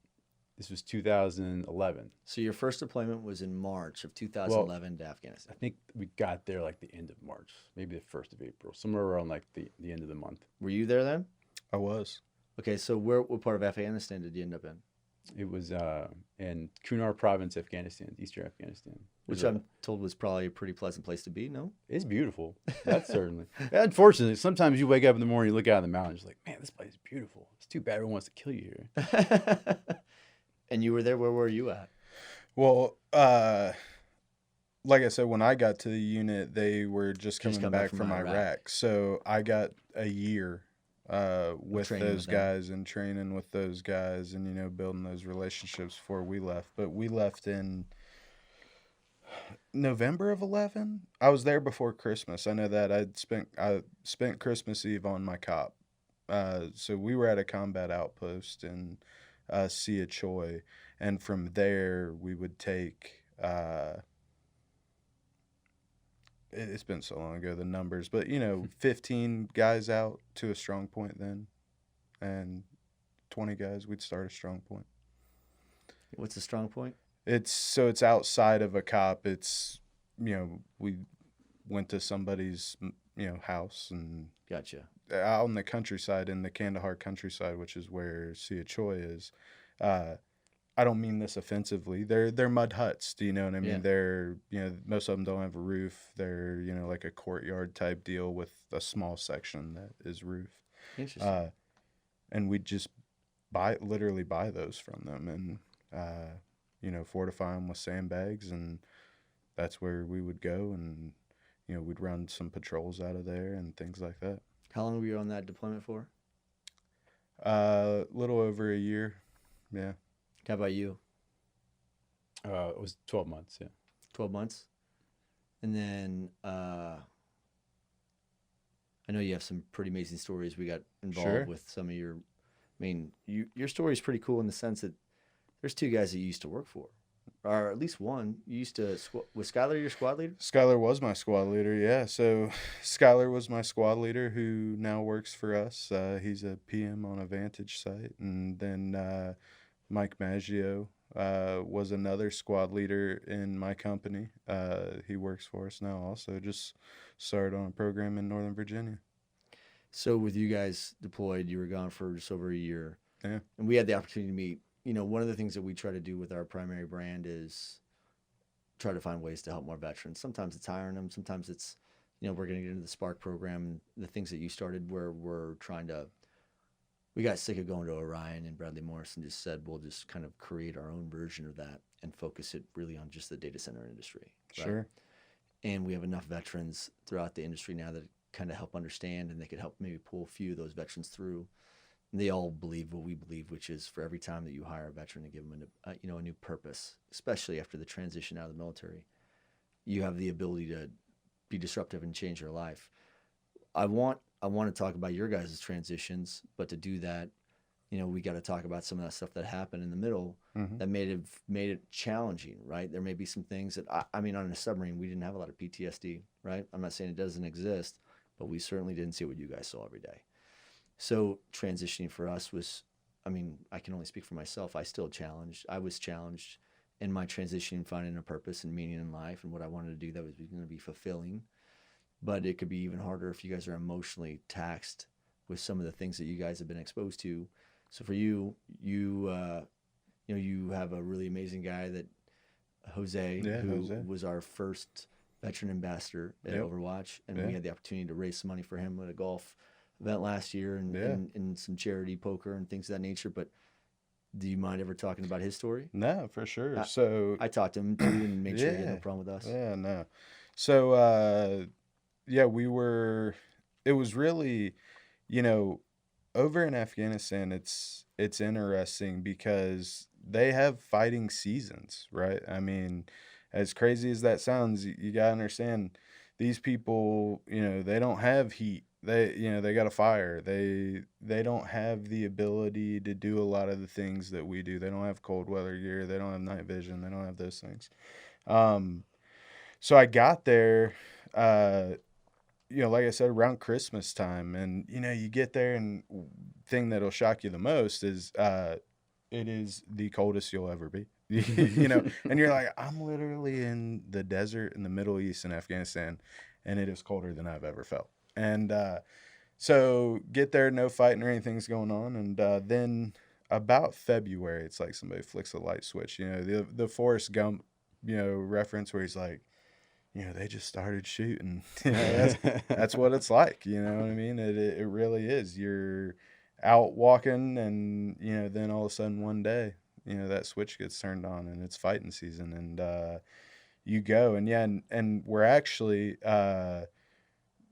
this was 2011. So your first deployment was in March of 2011 to Afghanistan. I think we got there like the end of March, maybe the 1st of April, somewhere around like the end of the month. Were you there then? I was. Okay, so what part of Afghanistan did you end up in? It was in Kunar province, Afghanistan, eastern Afghanistan. Which I'm told was probably a pretty pleasant place to be, no? It's beautiful. That's certainly. Unfortunately, sometimes you wake up in the morning, you look out in the mountains, you're like, man, this place is beautiful. It's too bad everyone wants to kill you here. And you were there, where were you at? Well, like I said, when I got to the unit, they were just coming back from Iraq. So I got a year with training those with them. guys and training with those guys and, building those relationships before we left. But we left in November of 11. I was there before Christmas. I know that I spent Christmas Eve on my cop. So we were at a combat outpost in Sia Choi, and from there we would take it's been so long ago, the numbers, but 15 guys out to a strong point then, and 20 guys, we'd start a strong point. What's the strong point? It's outside of a cop. It's we went to somebody's house and Gotcha. out in the countryside, in the Kandahar countryside, which is where Sia Choi is. I don't mean this offensively. They're mud huts. Do you know what I mean? Yeah. They're most of them don't have a roof. They're like a courtyard type deal with a small section that is roofed. Interesting. And we just literally buy those from them and fortify them with sandbags, and that's where we would go, and we'd run some patrols out of there and things like that. How long were you on that deployment for? Little over a year. Yeah. How about you? It was 12 months, yeah. 12 months? And then I know you have some pretty amazing stories. We got involved Sure. with some of your, your story is pretty cool in the sense that there's 2 guys that you used to work for, or at least one. You used to, was Skylar your squad leader? Skylar was my squad leader, yeah. So Skylar was my squad leader who now works for us. He's a PM on a Vantage site. And then Mike Maggio was another squad leader in my company. He works for us now also. Just started on a program in Northern Virginia. So with you guys deployed, you were gone for just over a year. Yeah. And we had the opportunity to meet. One of the things that we try to do with our primary brand is try to find ways to help more veterans. Sometimes it's hiring them. Sometimes it's, we're going to get into the Spark program, the things that you started where we're trying to, we got sick of going to Orion and Bradley Morris and just said, we'll just kind of create our own version of that and focus it really on just the data center industry. Right? Sure. And we have enough veterans throughout the industry now that kind of help understand, and they could help maybe pull a few of those veterans through they all believe what we believe, which is for every time that you hire a veteran to give them a new purpose, especially after the transition out of the military, you have the ability to be disruptive and change your life. I want to talk about your guys' transitions, but to do that, we got to talk about some of that stuff that happened in the middle that made it challenging, right? There may be some things that I mean, on a submarine, we didn't have a lot of PTSD, right? I'm not saying it doesn't exist, but we certainly didn't see what you guys saw every day. So transitioning for us was, I mean, I can only speak for myself. I was challenged in my transition, finding a purpose and meaning in life and what I wanted to do that was going to be fulfilling. But it could be even harder if you guys are emotionally taxed with some of the things that you guys have been exposed to. So for you have a really amazing guy that Jose, was our first veteran ambassador at Overwatch, and we had the opportunity to raise some money for him at a golf event last year and some charity poker and things of that nature. But do you mind ever talking about his story? No, for sure. I talked to him too and made sure he had no problem with us. Yeah, no. So it was really, over in Afghanistan, it's interesting because they have fighting seasons, right? I mean, as crazy as that sounds, you gotta understand these people, they don't have heat. They got a fire. They don't have the ability to do a lot of the things that we do. They don't have cold weather gear. They don't have night vision. They don't have those things. So I got there, like I said, around Christmas time, and you get there, and thing that'll shock you the most is it is the coldest you'll ever be. And you're like, I'm literally in the desert in the Middle East in Afghanistan, and it is colder than I've ever felt. And so get there, no fighting or anything's going on, and then about February, it's like somebody flicks a light switch. The Forrest Gump, reference where he's like, they just started shooting. That's what it's like. You know what I mean? It really is. You're out walking, and then all of a sudden one day, that switch gets turned on, and it's fighting season, and you go, and we're actually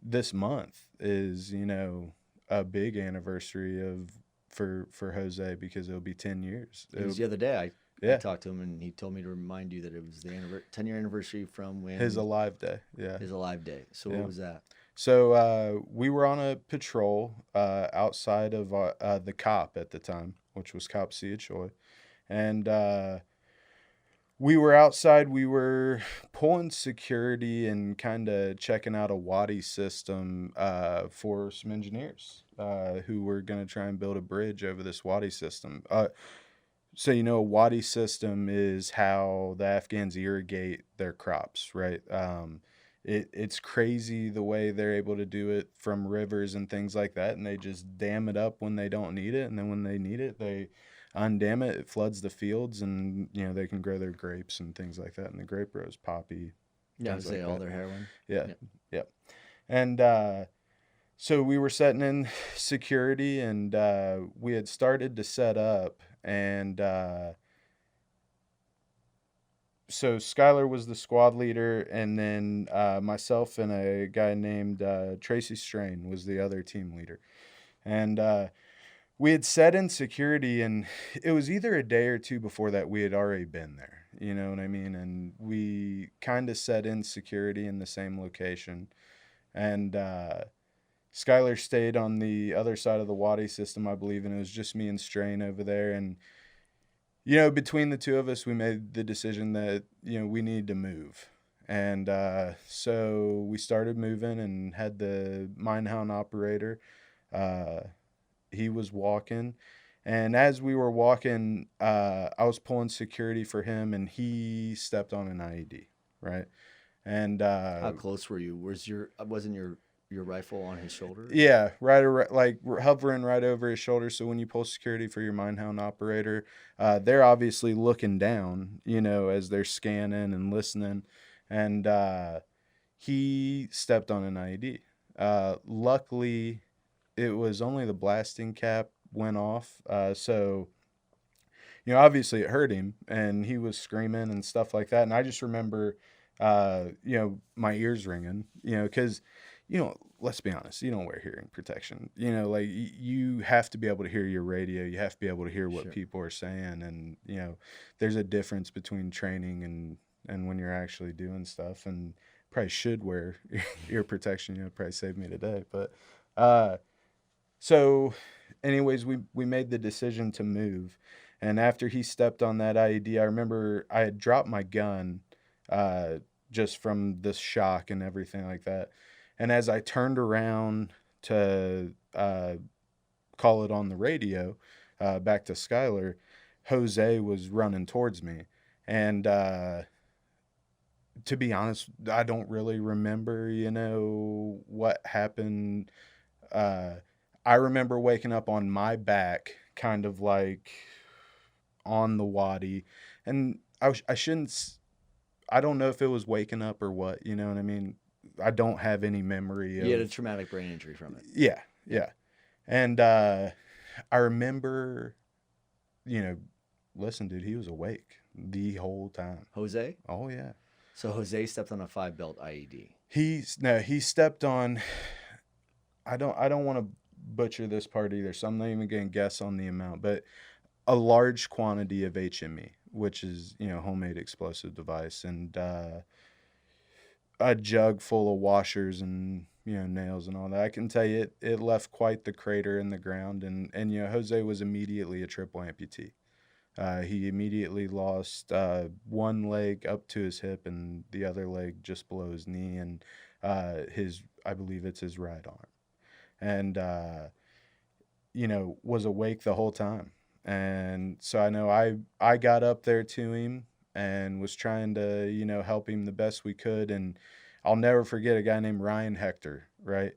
this month is a big anniversary for Jose, because it'll be 10 years. It was the other day. I talked to him, and he told me to remind you that it was the 10-year anniversary from when his alive day. His alive day. So what was that? So we were on a patrol outside of the COP at the time, which was COP Sia Choi, and we were outside. We were pulling security and kind of checking out a Wadi system for some engineers who were going to try and build a bridge over this Wadi system. So, a Wadi system is how the Afghans irrigate their crops, right? It's crazy the way they're able to do it from rivers and things like that, and they just dam it up when they don't need it, and then when they need it, they undam it. It floods the fields, and they can grow their grapes and things like that, and the grape grows poppy. Yeah, I say all their heroin. Yeah. And so we were setting in security, and we had started to set up. And so Skylar was the squad leader, and then myself and a guy named Tracy Strain was the other team leader. And we had set in security, and it was either a day or two before that we had already been there. You know what I mean? And we kind of set in security in the same location. And Skylar stayed on the other side of the Wadi system, I believe, and it was just me and Strain over there. And, between the two of us, we made the decision that, we needed to move. And so we started moving and had the Minehound operator. He was walking. And as we were walking, I was pulling security for him, and he stepped on an IED, right? And how close were you? Wasn't your rifle on his shoulder? Yeah, like hovering right over his shoulder. So when you pull security for your Minehound operator, they're obviously looking down, as they're scanning and listening. And he stepped on an IED. Luckily, it was only the blasting cap went off. So, obviously it hurt him, and he was screaming and stuff like that. And I just remember, my ears ringing, because let's be honest, you don't wear hearing protection. Like you have to be able to hear your radio. You have to be able to hear what Sure. people are saying. And, there's a difference between training and when you're actually doing stuff, and probably should wear ear protection, probably saved me today. But, so anyways, we made the decision to move. And after he stepped on that IED, I remember I had dropped my gun, just from the shock and everything like that. And as I turned around to call it on the radio, back to Skylar, Jose was running towards me. And to be honest, I don't really remember, what happened. I remember waking up on my back, kind of like on the waddy. And I shouldn't, I don't know if it was waking up or what, you know what I mean? I don't have any memory of. You had a traumatic brain injury from it. Yeah, yeah. And I remember, listen, dude, he was awake the whole time. Jose? Oh, yeah. So Jose stepped on a 5-belt IED. He stepped on, I don't want to butcher this part either, so I'm not even going to guess on the amount, but a large quantity of HME, which is, homemade explosive device, and a jug full of washers and, nails and all that. I can tell you it left quite the crater in the ground, and Jose was immediately a triple amputee. He immediately lost one leg up to his hip and the other leg just below his knee, and I believe it's his right arm. And, was awake the whole time. And so I know I got up there to him and was trying to, help him the best we could. And I'll never forget a guy named Ryan Hector, right?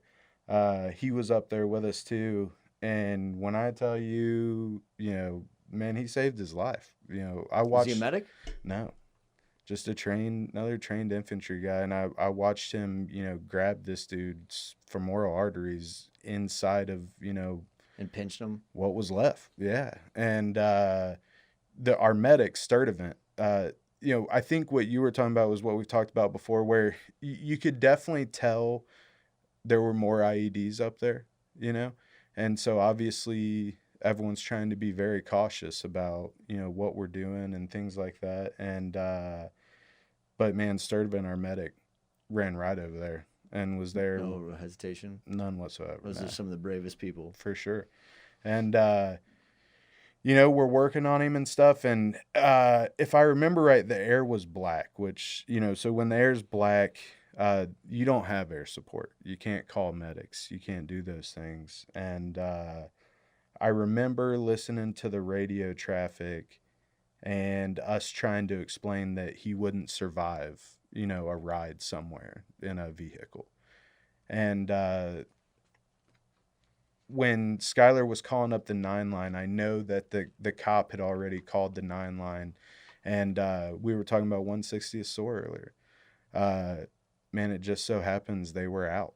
He was up there with us too. And when I tell you, man, he saved his life. I watched. Was he a medic? No, just another trained infantry guy. And I watched him, grab this dude's femoral arteries inside of, And pinched him? what was left. Yeah. And our medic Sturdivant, I think what you were talking about was what we've talked about before, where you could definitely tell there were more IEDs up there, and so obviously everyone's trying to be very cautious about, what we're doing and things like that. And but man, Sturdivant, our medic, ran right over there and was there. No hesitation? None whatsoever. Those no. are some of the bravest people. For sure. And we're working on him and stuff. And if I remember right, the air was black, which, so when the air's black, you don't have air support. You can't call medics. You can't do those things. And I remember listening to the radio traffic and us trying to explain that he wouldn't survive, a ride somewhere in a vehicle. And when Skylar was calling up the 9 line, I know that the cop had already called the 9 line, and we were talking about 160th SOAR earlier. Man, it just so happens they were out.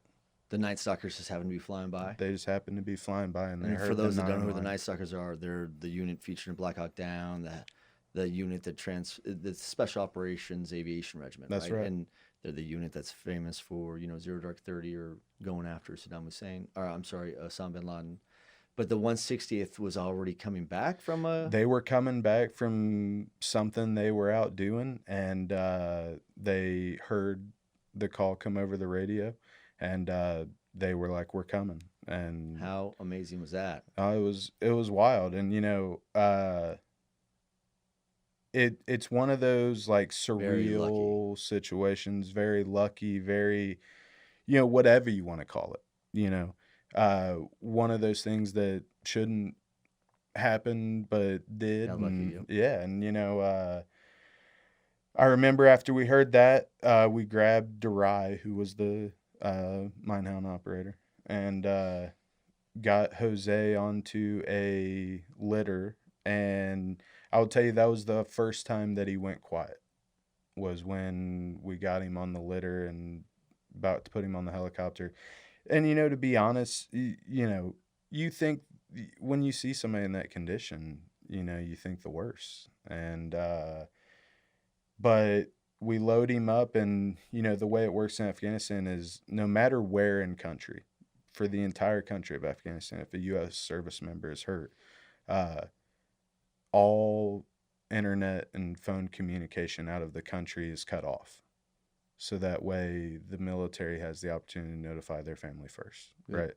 The Night Stalkers just happened to be flying by. They just happened to be flying by, and they And heard for those the that don't know 9 who the line. Night Stalkers are, they're the unit featured in Black Hawk Down, the unit that the Special Operations Aviation Regiment. That's right. And they're the unit that's famous for, Zero Dark 30 or going after Saddam Hussein, or I'm sorry, Osama bin Laden. But the 160th was already coming back from a. They were coming back from something they were out doing, and they heard the call come over the radio, and they were like, "We're coming." And How amazing was that? it was wild. And it's one of those like Very surreal situations, very lucky, very whatever you want to call it, one of those things that shouldn't happen but did. How lucky And, you. yeah. And I remember after we heard that, we grabbed Durai, who was the Minehound operator, and got Jose onto a litter. And I will tell you, that was the first time that he went quiet, was when we got him on the litter and about to put him on the helicopter. And, to be honest, you think when you see somebody in that condition, you think the worst. And, but we load him up, and the way it works in Afghanistan is no matter where in country, for the entire country of Afghanistan, if a U.S. service member is hurt, uh, all internet and phone communication out of the country is cut off. So that way the military has the opportunity to notify their family first, right?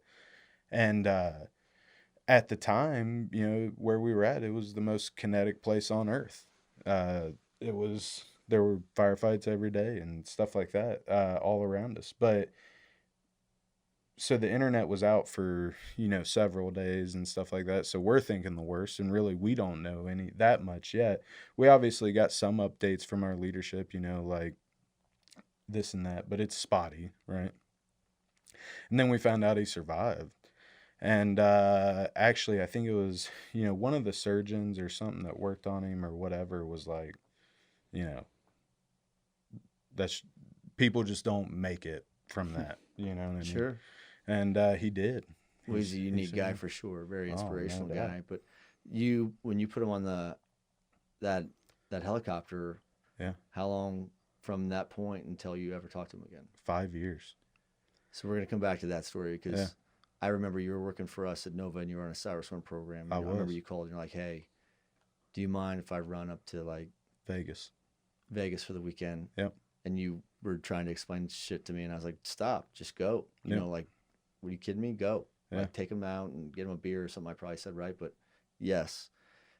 And at the time, where we were at, it was the most kinetic place on earth. There were firefights every day and stuff like that all around us. But so the internet was out for, several days and stuff like that. So we're thinking the worst, and really we don't know that much yet. We obviously got some updates from our leadership, like this and that, but it's spotty, right? And then we found out he survived. And actually, I think it was, one of the surgeons or something that worked on him or whatever was like, that's people just don't make it from that, you know what I mean? Sure. And he did. Well, he's a unique guy for sure, very inspirational no doubt. guy. But when you put him on that helicopter, Yeah. how long from that point until you ever talked to him again? 5 years. So we're gonna come back to that story because Yeah. I remember you were working for us at Nova and you were on a Cyrus One program. I remember was. you called and you're like, "Hey, do you mind if I run up to like Vegas for the weekend?" Yep. And you were trying to explain shit to me, and I was like, "Stop, just go." You Yep. know, like, were you kidding me? Go. Yeah. Like, take him out and get him a beer or something. I probably said right, but yes.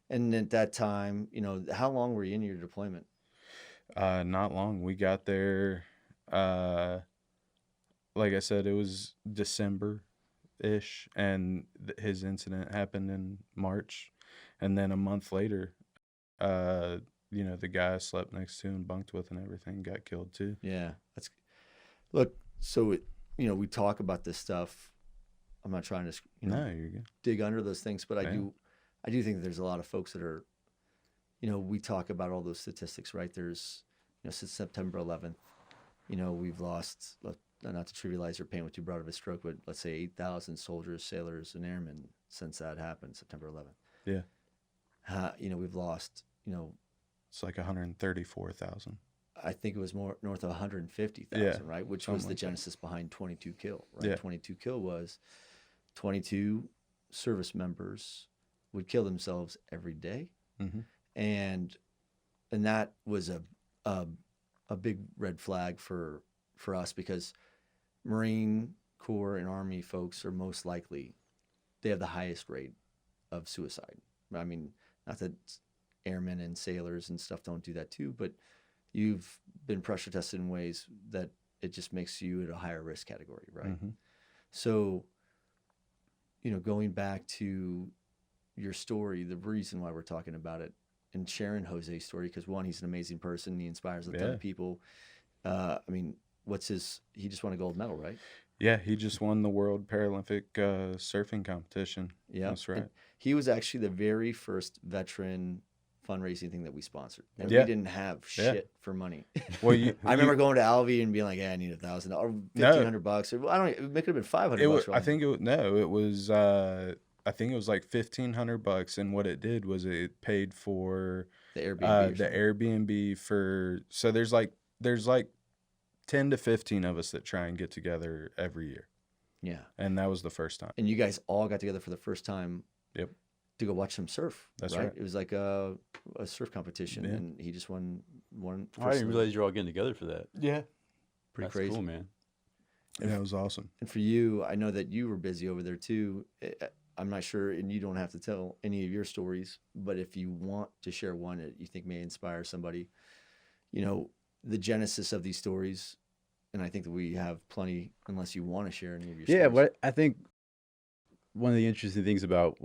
And at that time, how long were you in your deployment? Not long. We got there, like I said, it was December-ish, and his incident happened in March. And then a month later, the guy I slept next to and bunked with and everything got killed too. Yeah, look. So we talk about this stuff. I'm not trying to No, you're good. dig under those things, but Yeah. I do think that there's a lot of folks that are, we talk about all those statistics, right? There's, since September 11th, we've lost, not to trivialize your pain with you brought up a stroke, but let's say 8,000 soldiers, sailors, and airmen since that happened, September 11th. Yeah. We've lost, It's like 134,000. I think it was more north of 150,000, Yeah, right? Which something was the like that. genesis behind 22 Kill, right? Yeah. 22 Kill was 22 service members would kill themselves every day. Mm-hmm. And that was a big red flag for us because Marine Corps and Army folks are most likely, they have the highest rate of suicide. I mean, not that airmen and sailors and stuff don't do that too, but you've been pressure tested in ways that it just makes you at a higher risk category, right? Mm-hmm. So, going back to your story, the reason why we're talking about it and sharing Jose's story, because one, he's an amazing person. He inspires a ton of people. I mean, he just won a gold medal, right? Yeah, he just won the World Paralympic surfing competition. Yeah. That's right. And he was actually the very first veteran fundraising thing that we sponsored. And Yeah. we didn't have shit for money. Well, I remember going to Alvy and being like, "Hey, I need $1,000 or $1,500." Or, I don't know, it could have been $500. I think it was I think it was like $1,500, and what it did was it paid for the Airbnb. the Airbnb for. So there's like 10 to 15 of us that try and get together every year. Yeah. And that was the first time. And you guys all got together for the first time. Yep. To go watch some surf. That's right. It was like a surf competition, Yeah. and he just won. I didn't realize you're all getting together for that. Yeah. Pretty That's crazy. cool, man. Yeah, it was awesome. And for you, I know that you were busy over there too. I'm not sure, and you don't have to tell any of your stories, but if you want to share one that you think may inspire somebody, the genesis of these stories, and I think that we have plenty, unless you want to share any of your stories. Yeah, what I think one of the interesting things about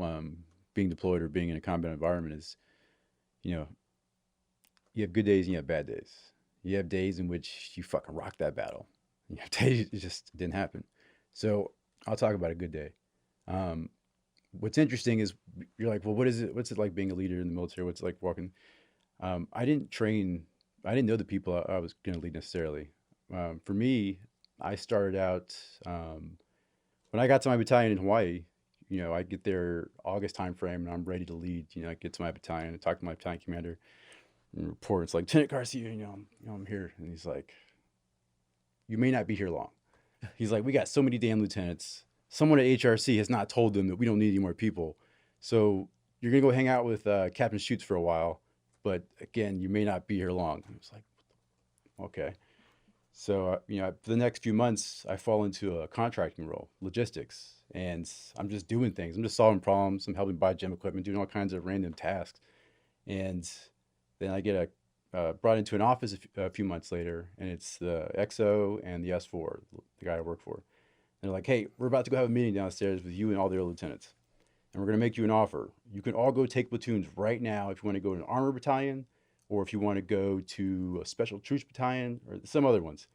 being deployed or being in a combat environment is, you have good days and you have bad days. You have days in which you fucking rock that battle. You have days it just didn't happen. So I'll talk about a good day. What's interesting is you're like, well, what's it like being a leader in the military? What's it like walking? I didn't know the people I was going to lead necessarily. For me, I started out, when I got to my battalion in Hawaii, I get there August timeframe and I'm ready to lead. I get to my battalion and talk to my battalion commander. And report, it's like, Lieutenant Garcia, I'm here. And he's like, you may not be here long. He's like, we got so many damn lieutenants. Someone at HRC has not told them that we don't need any more people. So you're going to go hang out with Captain Schutz for a while. But again, you may not be here long. I was like, okay. So, for the next few months, I fall into a contracting role, logistics. And I'm just doing things. I'm just solving problems. I'm helping buy gym equipment, doing all kinds of random tasks. And then I get brought into an office a few months later, and it's the XO and the S4, the guy I work for. And they're like, hey, we're about to go have a meeting downstairs with you and all the other lieutenants. And we're going to make you an offer. You can all go take platoons right now if you want to go to an armor battalion, or if you want to go to a special troops battalion, or some other ones.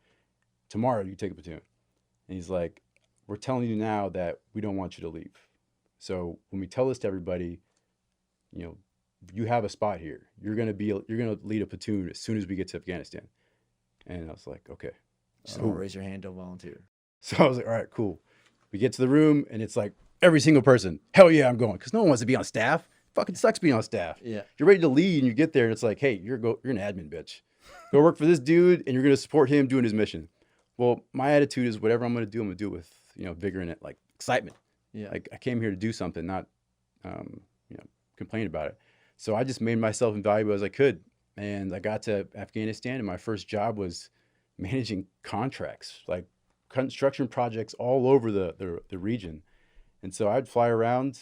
Tomorrow, you take a platoon. And he's like, we're telling you now that we don't want you to leave. So when we tell this to everybody, you have a spot here. You're going to lead a platoon as soon as we get to Afghanistan. And I was like, okay. So raise your hand, don't volunteer. So I was like, all right, cool. We get to the room, and it's like every single person, hell yeah, I'm going. Because no one wants to be on staff. Fucking sucks being on staff. Yeah. You're ready to lead, and you get there, and it's like, hey, you're an admin, bitch. Go work for this dude, and you're going to support him doing his mission. Well, my attitude is whatever I'm going to do, I'm going to do it with, vigor in it, like excitement. Yeah. Like I came here to do something, not, complain about it. So I just made myself invaluable as I could. And I got to Afghanistan, and my first job was managing contracts, like construction projects all over the region. And so I'd fly around,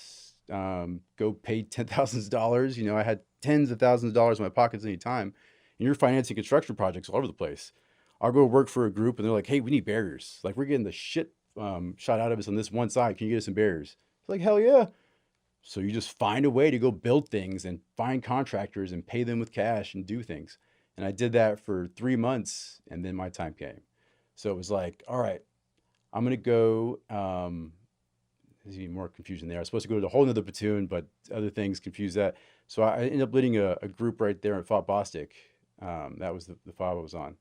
go pay $10,000. I had tens of thousands of dollars in my pockets any time. And you're financing construction projects all over the place. I'll go work for a group, and they're like, hey, we need barriers. Like, we're getting the shit shot out of us on this one side. Can you get us some barriers? It's like, hell yeah. So you just find a way to go build things and find contractors and pay them with cash and do things. And I did that for 3 months, and then my time came. So it was like, all right, I'm going to go. There's even more confusion there. I was supposed to go to a whole nother platoon, but other things confused that. So I ended up leading a group right there at Fort Bostic. That was the fob I was on.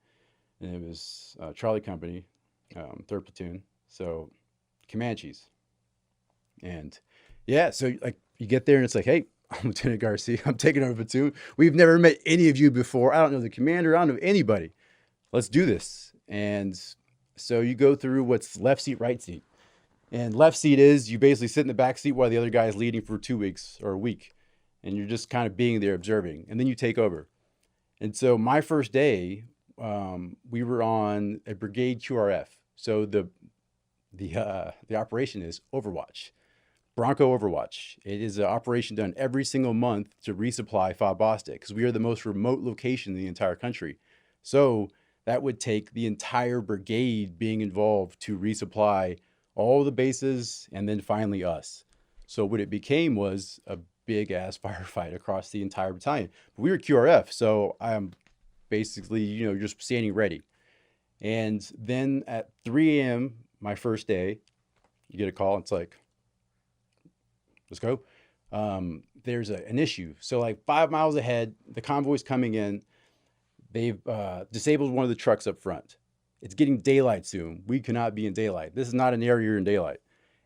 And it was Charlie Company, 3rd Platoon. So Comanches. And yeah, so like you get there and it's like, hey, I'm Lieutenant Garcia. I'm taking over platoon. We've never met any of you before. I don't know the commander. I don't know anybody. Let's do this. And so you go through what's left seat, right seat. And left seat is you basically sit in the back seat while the other guy is leading for 2 weeks or a week. And you're just kind of being there observing. And then you take over. And so my first day, we were on a brigade QRF. So the operation is Overwatch, Bronco Overwatch. It is an operation done every single month to resupply Fort Bostic because we are the most remote location in the entire country. So that would take the entire brigade being involved to resupply all the bases and then finally us. So what it became was a big ass firefight across the entire battalion. But we were QRF, so I'm basically, just standing ready. And then at 3 a.m., my first day, you get a call. It's like, let's go. There's an issue. So like 5 miles ahead, the convoy's coming in. They've disabled one of the trucks up front. It's getting daylight soon. We cannot be in daylight. This is not an area you're in daylight.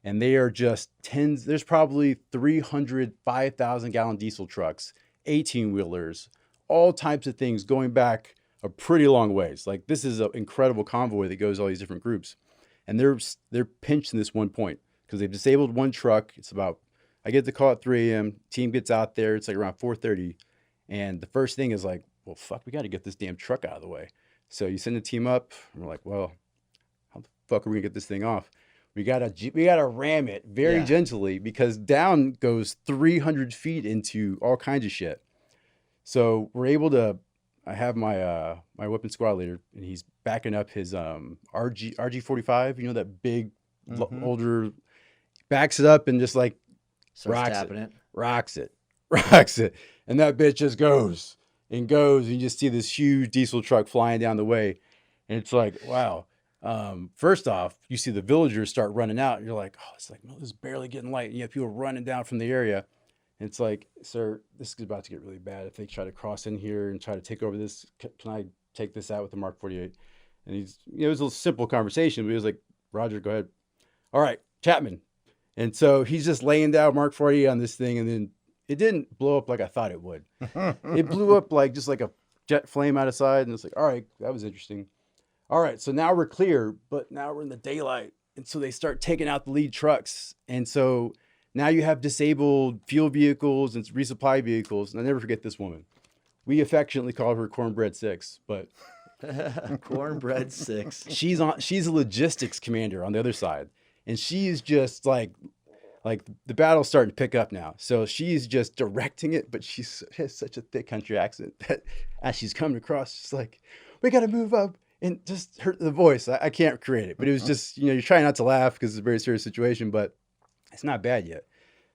And they are just tens. There's probably 300 5,000-gallon diesel trucks, 18-wheelers, all types of things going back a pretty long ways. Like this is an incredible convoy that goes all these different groups. And they're pinched in this one point because they've disabled one truck. It's about, I get the call at 3 a.m. Team gets out there. It's like around 4:30. And the first thing is like, well, fuck, we got to get this damn truck out of the way. So you send the team up and we're like, well, how the fuck are we gonna get this thing off? We gotta ram it very gently because down goes 300 feet into all kinds of shit. So we're able to, I have my my weapon squad leader and he's backing up his RG45, that big older, backs it up and just like rocks it. And that bitch just goes and you just see this huge diesel truck flying down the way. And it's like, wow. First off, you see the villagers start running out and you're like, oh, it's like, well, this is barely getting light. And you have people running down from the area. And it's like, sir, this is about to get really bad. If they try to cross in here and try to take over this, can I take this out with the Mark 48? And it was a simple conversation, but he was like, Roger, go ahead. All right, Chapman. And so he's just laying down Mark 48 on this thing. And then it didn't blow up like I thought it would. It blew up like just like a jet flame out of side, and it's like, all right, that was interesting. All right, so now we're clear, but now we're in the daylight. And so they start taking out the lead trucks. And so now you have disabled fuel vehicles and resupply vehicles. And I never forget this woman. We affectionately call her Cornbread 6, but Cornbread 6. she's a logistics commander on the other side. And she's just like the battle's starting to pick up now. So she's just directing it, but she has such a thick country accent that as she's coming across, she's like, we got to move up. And just the voice, I can't create it, but it was just, you're trying not to laugh because it's a very serious situation, but it's not bad yet.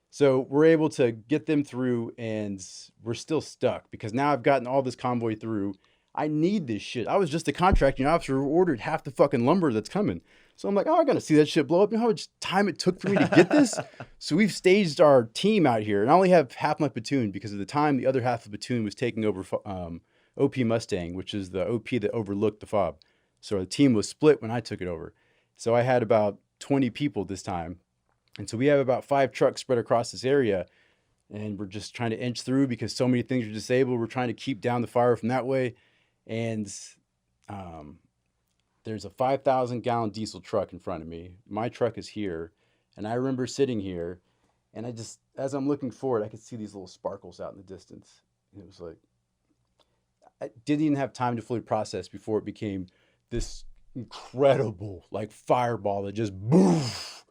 So we're able to get them through, and we're still stuck because now I've gotten all this convoy through. I need this shit. I was just a contracting officer who ordered half the fucking lumber that's coming. So I'm like, I got to see that shit blow up. You know how much time it took for me to get this? So we've staged our team out here, and I only have half my platoon because at the time the other half of the platoon was taking over OP Mustang, which is the OP that overlooked the FOB. So the team was split when I took it over. So I had about 20 people this time. And so we have about 5 trucks spread across this area. And we're just trying to inch through because so many things are disabled. We're trying to keep down the fire from that way. And there's a 5,000 gallon diesel truck in front of me. My truck is here. And I remember sitting here. And I just, as I'm looking forward, I could see these little sparkles out in the distance. And it was like, I didn't even have time to fully process before it became this incredible like fireball that just boof.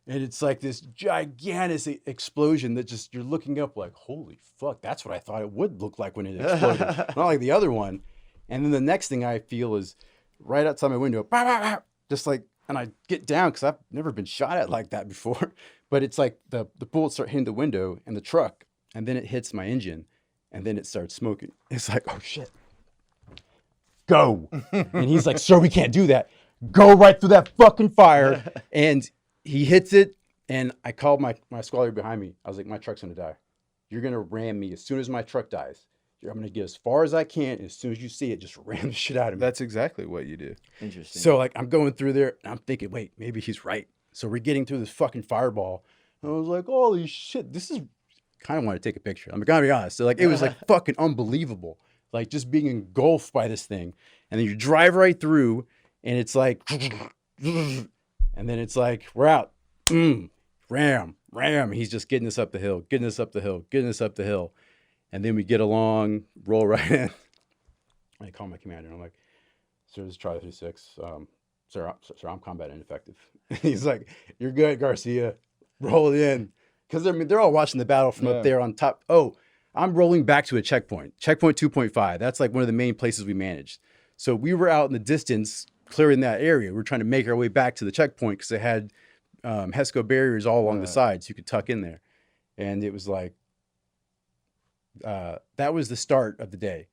And it's like this gigantic explosion that just, you're looking up like, holy fuck, that's what I thought it would look like when it exploded. Not like the other one. And then the next thing I feel is right outside my window, bah, bah, bah, just like, and I get down because I've never been shot at like that before. But it's like the bullets start hitting the window and the truck, and then it hits my engine. And then it starts smoking. It's like, oh shit, go. And he's like, sir, we can't do that. Go right through that fucking fire. And he hits it. And I called my squad behind me. I was like, my truck's gonna die. You're gonna ram me as soon as my truck dies. I'm gonna get as far as I can. As soon as you see it, just ram the shit out of me. That's exactly what you do. Interesting. So like, I'm going through there and I'm thinking, wait, maybe he's right. So we're getting through this fucking fireball. And I was like, holy shit, this is, kind of want to take a picture. I'm gonna be honest. So like, it was like fucking unbelievable. Like just being engulfed by this thing. And then you drive right through and it's like, and then it's like, we're out. Ram. He's just getting us up the hill, getting us up the hill. And then we get along, roll right in. I call my commander and I'm like, sir, this is Charlie 36. Sir, I'm combat ineffective. He's like, you're good, Garcia. Roll it in. Because they're all watching the battle from up there on top. Oh, I'm rolling back to a checkpoint 2.5. That's like one of the main places we managed. So we were out in the distance clearing that area. We were trying to make our way back to the checkpoint because it had HESCO barriers all along the sides. You could tuck in there. And it was like, that was the start of the day.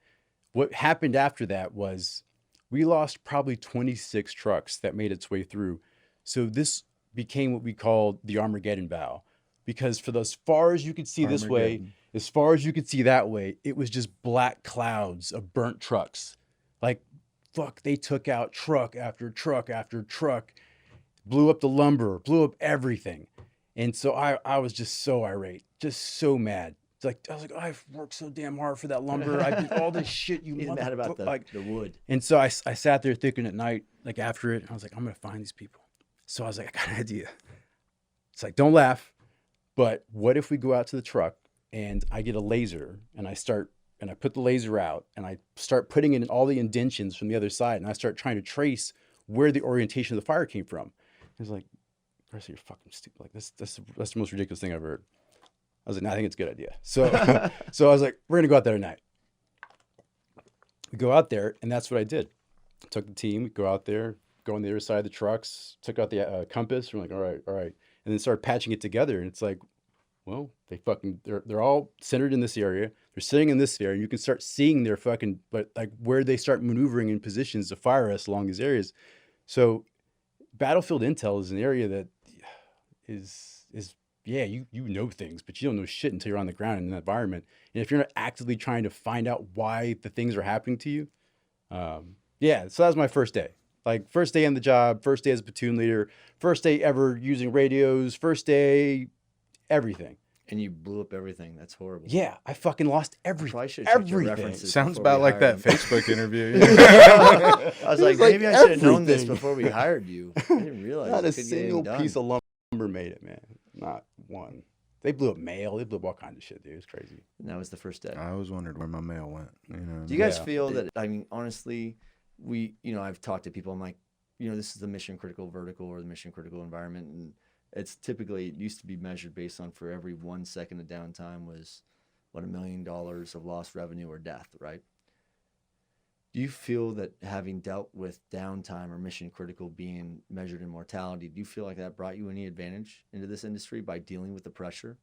What happened after that was we lost probably 26 trucks that made its way through. So this became what we called the Armageddon bow. Because for as far as you could see this way, as far as you could see that way, it was just black clouds of burnt trucks. Like, fuck, they took out truck after truck after truck, blew up the lumber, blew up everything. And so I was just so irate, just so mad. It's like, I was like, I've worked so damn hard for that lumber. I did all this shit. He's mad about the wood. And so I sat there thinking at night, like after it, I was like, I'm going to find these people. So I was like, I got an idea. It's like, don't laugh. But what if we go out to the truck and I get a laser and I put the laser out and I start putting in all the indentions from the other side and I start trying to trace where the orientation of the fire came from. He's like, Garcia, you're fucking stupid. Like that's the most ridiculous thing I've heard. I was like, no, I think it's a good idea. So, so I was like, we're going to go out there tonight. We go out there and that's what I did. I took the team, we go out there, go on the other side of the trucks, took out the compass. We're like, all right. And then started patching it together. And it's like, well, they're all centered in this area. They're sitting in this area. You can start seeing their fucking, but like where they start maneuvering in positions to fire us along these areas. So battlefield intel is an area that is yeah, you know things, but you don't know shit until you're on the ground in that environment. And if you're not actively trying to find out why the things are happening to you, yeah, so that was my first day. Like first day on the job, first day as a platoon leader, first day ever using radios, first day, everything. And you blew up everything. That's horrible. Yeah, I fucking lost I everything. probably should have checked your Everything. references. Sounds before we about like that hired him. Facebook interview. I was It like, was like maybe I should have known this everything. before we hired you. I didn't realize Not you a couldn't get anything single done. piece of lumber made it, man. Not one. They blew up mail. They blew up all kinds of shit, dude. It's crazy. And that was the first day. I always wondered where my mail went. You know, Do you guys Yeah. feel that? I mean, honestly, I've talked to people. I'm like, this is the mission critical vertical or the mission critical environment, and it's typically, it used to be measured based on for every 1 second of downtime was $1 million of lost revenue or death, right? Do you feel that having dealt with downtime or mission critical being measured in mortality, do you feel like that brought you any advantage into this industry by dealing with the pressure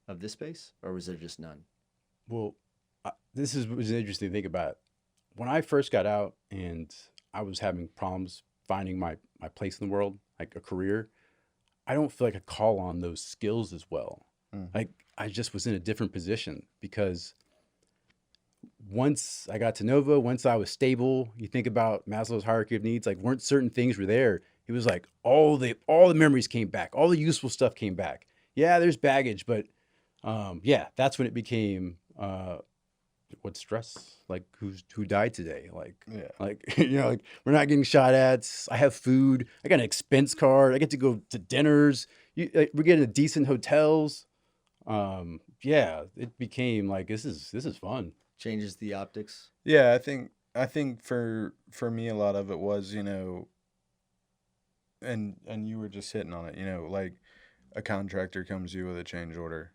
of this space, or was there just none? Well, this was interesting to think about. When I first got out and I was having problems finding my place in the world, like a career, I don't feel like I call on those skills as well. Like I just was in a different position because once I got to Nova, once I was stable, you think about Maslow's hierarchy of needs, like weren't certain things were there. It was like all the memories came back, all the useful stuff came back. Yeah, there's baggage, but yeah, that's when it became what stress, like who died today, like Yeah. like like we're not getting shot at. I have food. I got an expense card. I get to go to dinners. We're getting decent hotels. Yeah, it became like this is fun. Changes the optics. Yeah, I think for me a lot of it was, and you were just hitting on it, like a contractor comes to you with a change order,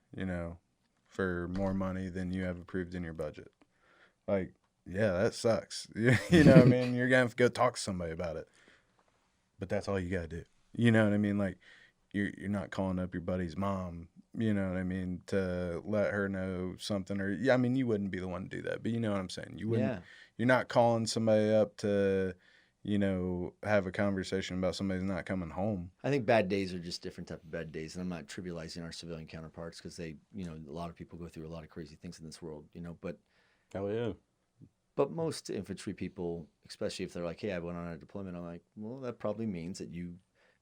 for more money than you have approved in your budget. Like, yeah, that sucks. You know what I mean? You're gonna have to go talk to somebody about it. But that's all you gotta do. You know what I mean? Like you're not calling up your buddy's mom, you know what I mean, to let her know something, or I mean, you wouldn't be the one to do that, but you know what I'm saying. You wouldn't. Yeah. You're not calling somebody up to, have a conversation about somebody's not coming home. I think bad days are just different type of bad days, and I'm not trivializing our civilian counterparts because they, a lot of people go through a lot of crazy things in this world, Hell yeah. but most infantry people, especially if they're like, hey, I went on a deployment, I'm like, well, that probably means that you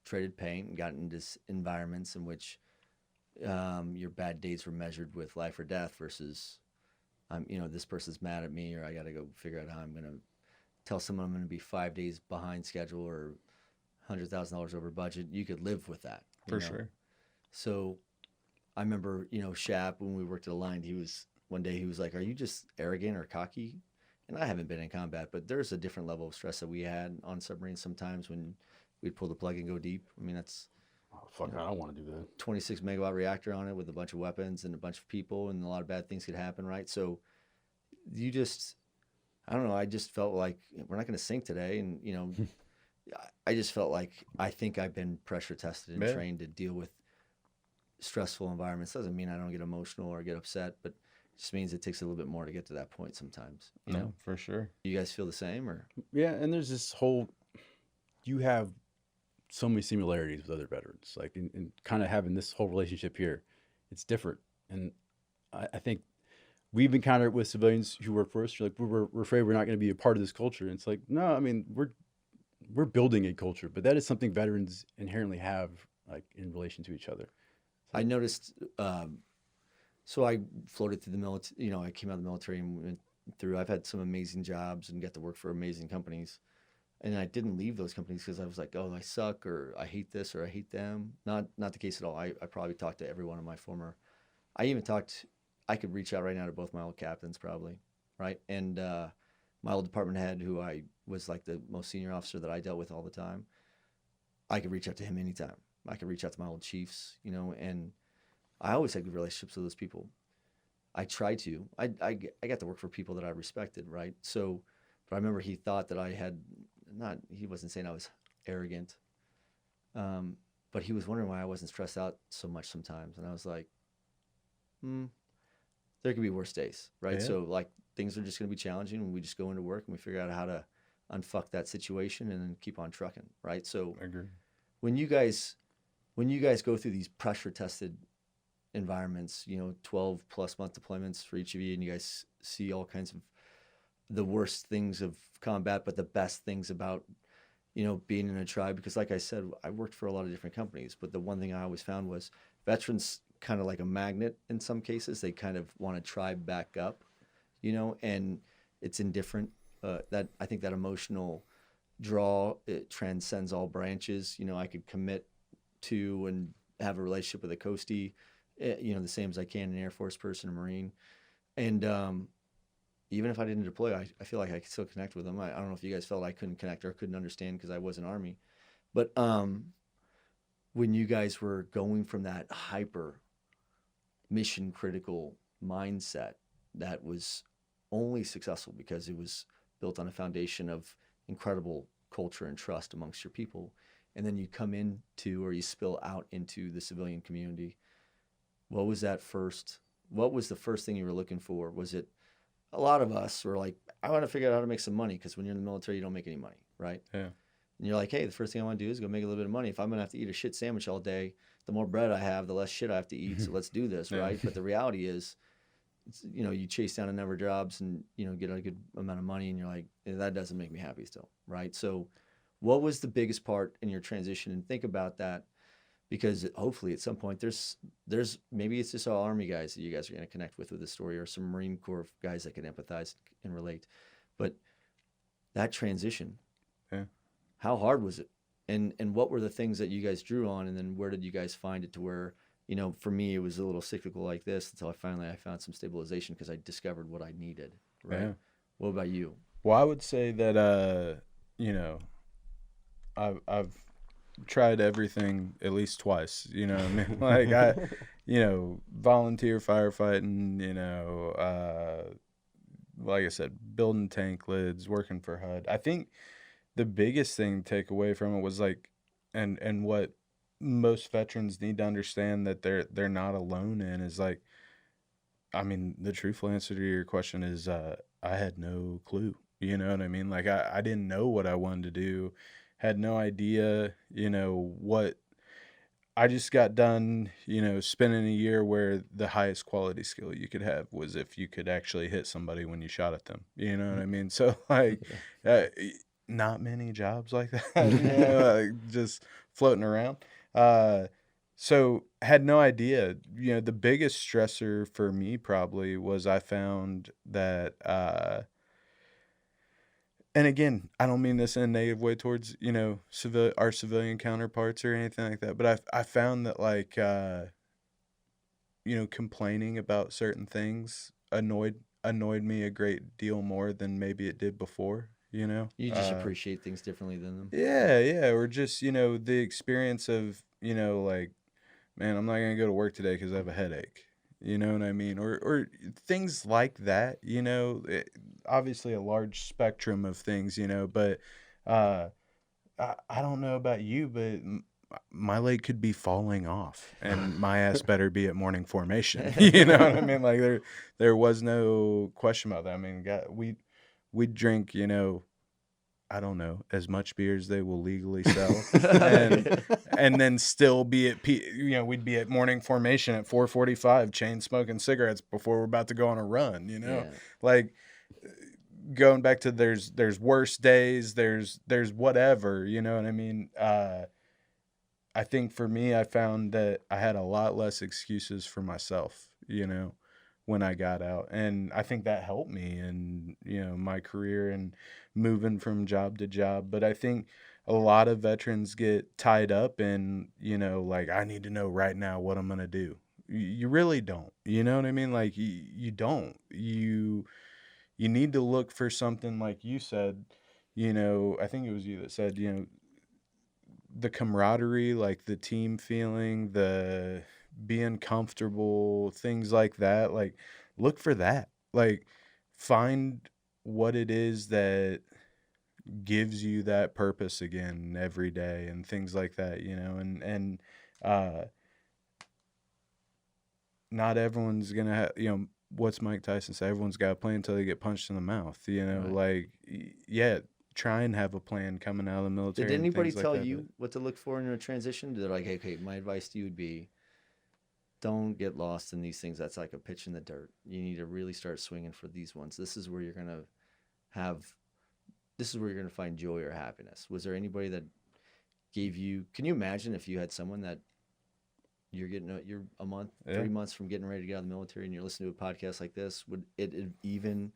traded paint and got into environments in which your bad days were measured with life or death versus, this person's mad at me, or I got to go figure out how I'm going to tell someone I'm going to be 5 days behind schedule or $100,000 over budget. You could live with that. For sure. So I remember, Shap, when we worked at Aligned, one day he was like, are you just arrogant or cocky? And I haven't been in combat, but there's a different level of stress that we had on submarines sometimes when we'd pull the plug and go deep. I mean, that's Oh, fuck, I don't want to do that. 26 megawatt reactor on it with a bunch of weapons and a bunch of people, and a lot of bad things could happen, right? So I don't know, I just felt like we're not going to sink today. And, I just felt like I think I've been pressure tested and trained to deal with stressful environments. Doesn't mean I don't get emotional or get upset, but it just means it takes a little bit more to get to that point sometimes. You know, for sure. you guys feel the same, or? Yeah, and there's this whole, you have so many similarities with other veterans, like in kind of having this whole relationship here. It's different. And I think we've encountered it with civilians who work for us. Like, we're afraid we're not going to be a part of this culture. And it's like, no, I mean, we're building a culture, but that is something veterans inherently have, like, in relation to each other. I noticed, so I floated through the military, I came out of the military and went through, I've had some amazing jobs and got to work for amazing companies. And I didn't leave those companies because I was like, oh, I suck, or I hate this, or I hate them. Not the case at all. I probably talked to every one of my I could reach out right now to both my old captains probably, right? And my old department head, who I was like the most senior officer that I dealt with all the time, I could reach out to him anytime. I could reach out to my old chiefs, and I always had good relationships with those people. I tried to. I got to work for people that I respected, right? So, but I remember he thought that he wasn't saying I was arrogant, but he was wondering why I wasn't stressed out so much sometimes. And I was like, there could be worse days, right? Yeah. So like things are just going to be challenging, and we just go into work and we figure out how to unfuck that situation and then keep on trucking, right? So I agree. when you guys go through these pressure tested environments, 12 plus month deployments for each of you, and you guys see all kinds of the worst things of combat, but the best things about, being in a tribe, because like I said, I worked for a lot of different companies, but the one thing I always found was veterans kind of like a magnet in some cases. They kind of want to try back up, and it's indifferent. That I think that emotional draw, it transcends all branches. I could commit to and have a relationship with a coastie, the same as I can an Air Force person or Marine. And even if I didn't deploy, I feel like I could still connect with them. I don't know if you guys felt I couldn't connect or couldn't understand because I wasn't Army. But when you guys were going from that hyper mission critical mindset that was only successful because it was built on a foundation of incredible culture and trust amongst your people, and then you come into or you spill out into the civilian community, what was the first thing you were looking for? Was it, a lot of us were like, I want to figure out how to make some money, because when you're in the military you don't make any money, right? Yeah. And you're like, hey, the first thing I want to do is go make a little bit of money. If I'm going to have to eat a shit sandwich all day, the more bread I have, the less shit I have to eat. So let's do this, right? But the reality is, you chase down a number of jobs and, get a good amount of money, and you're like, that doesn't make me happy still, right? So what was the biggest part in your transition? And think about that, because hopefully at some point there's maybe it's just all Army guys that you guys are going to connect with this story, or some Marine Corps guys that can empathize and relate. But that transition, how hard was it? And what were the things that you guys drew on? And then where did you guys find it to where, for me, it was a little cyclical like this until I found some stabilization because I discovered what I needed, right? Yeah. What about you? Well, I would say that, I've tried everything at least twice, I mean? Like volunteer firefighting, like I said, building tank lids, working for HUD. I think the biggest thing to take away from it was like, and what most veterans need to understand that they're not alone in is like, I mean, the truthful answer to your question is, I had no clue, you know what I mean? Like I didn't know what I wanted to do, had no idea, what. I just got done, spending a year where the highest quality skill you could have was if you could actually hit somebody when you shot at them, you know what I mean? So like, not many jobs like that, like just floating around. So had no idea. The biggest stressor for me probably was I found that, and again, I don't mean this in a negative way towards, our civilian counterparts or anything like that, but I found that like, complaining about certain things annoyed me a great deal more than maybe it did before. You just appreciate things differently than them. Yeah. Or just, the experience of, like, man, I'm not going to go to work today because I have a headache. You know what I mean? Or things like that, obviously a large spectrum of things, but I don't know about you, but my leg could be falling off and my ass better be at morning formation. You know what I mean? Like there was no question about that. I mean, we'd drink, I don't know, as much beer as they will legally sell, and then still be at we'd be at morning formation at 4:45, chain smoking cigarettes before we're about to go on a run. Like going back to there's worse days, there's whatever, you know what I mean. I think for me, I found that I had a lot less excuses for myself, when I got out. And I think that helped me in, my career and moving from job to job. But I think a lot of veterans get tied up in, like, I need to know right now what I'm going to do. You really don't. You know what I mean? Like, you don't. You need to look for something like you said, I think it was you that said, the camaraderie, like the team feeling, the being comfortable, things like that. Like, look for that. Like, find what it is that gives you that purpose again every day and things like that, and not everyone's gonna have, what's Mike Tyson say? Everyone's got a plan until they get punched in the mouth, Right. Like, yeah, try and have a plan coming out of the military. Did and anybody things tell like that, you what to look for in a transition? They're like, hey, okay, my advice to you would be, don't get lost in these things. That's like a pitch in the dirt. You need to really start swinging for these ones. This is where you're going to find joy or happiness. Was there anybody that gave you, can you imagine if you had someone that you're a month, Yeah. 3 months from getting ready to get out of the military, and you're listening to a podcast like this, would it even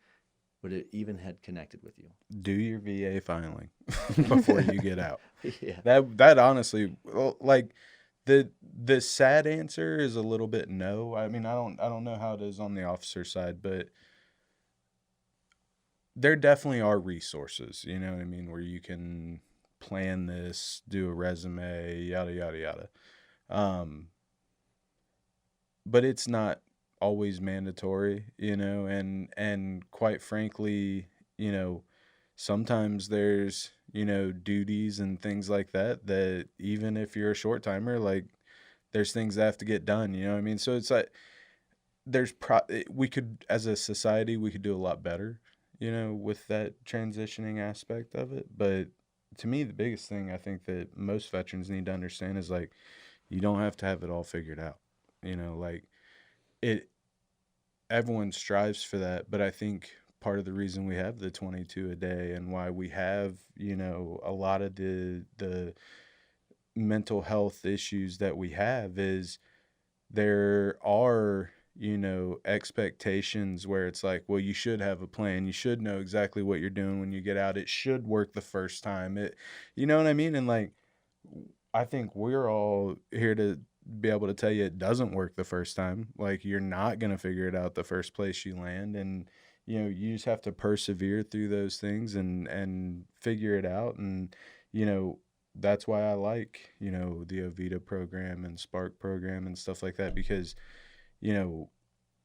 had connected with you? Do your VA filing before you get out. Yeah. That honestly, well, like the sad answer is a little bit no. I mean, I don't know how it is on the officer side, but there definitely are resources, you know what I mean, where you can plan this, do a resume, yada yada yada. But it's not always mandatory, you know, and quite frankly, you know, sometimes there's, you know, duties and things like that even if you're a short timer, like there's things that have to get done, you know what I mean? So it's like we could, as a society, we could do a lot better, you know, with that transitioning aspect of it. But to me, the biggest thing I think that most veterans need to understand is like, you don't have to have it all figured out, you know, like everyone strives for that. But I think part of the reason we have the 22 a day and why we have, you know, a lot of the mental health issues that we have is there are, you know, expectations where it's like, well, you should have a plan. You should know exactly what you're doing when you get out. It should work the first time. You know what I mean? And like, I think we're all here to be able to tell you it doesn't work the first time. Like, you're not going to figure it out the first place you land. And, you know, you just have to persevere through those things and figure it out. And, you know, that's why I like, you know, the Ovita program and Spark program and stuff like that, because, you know,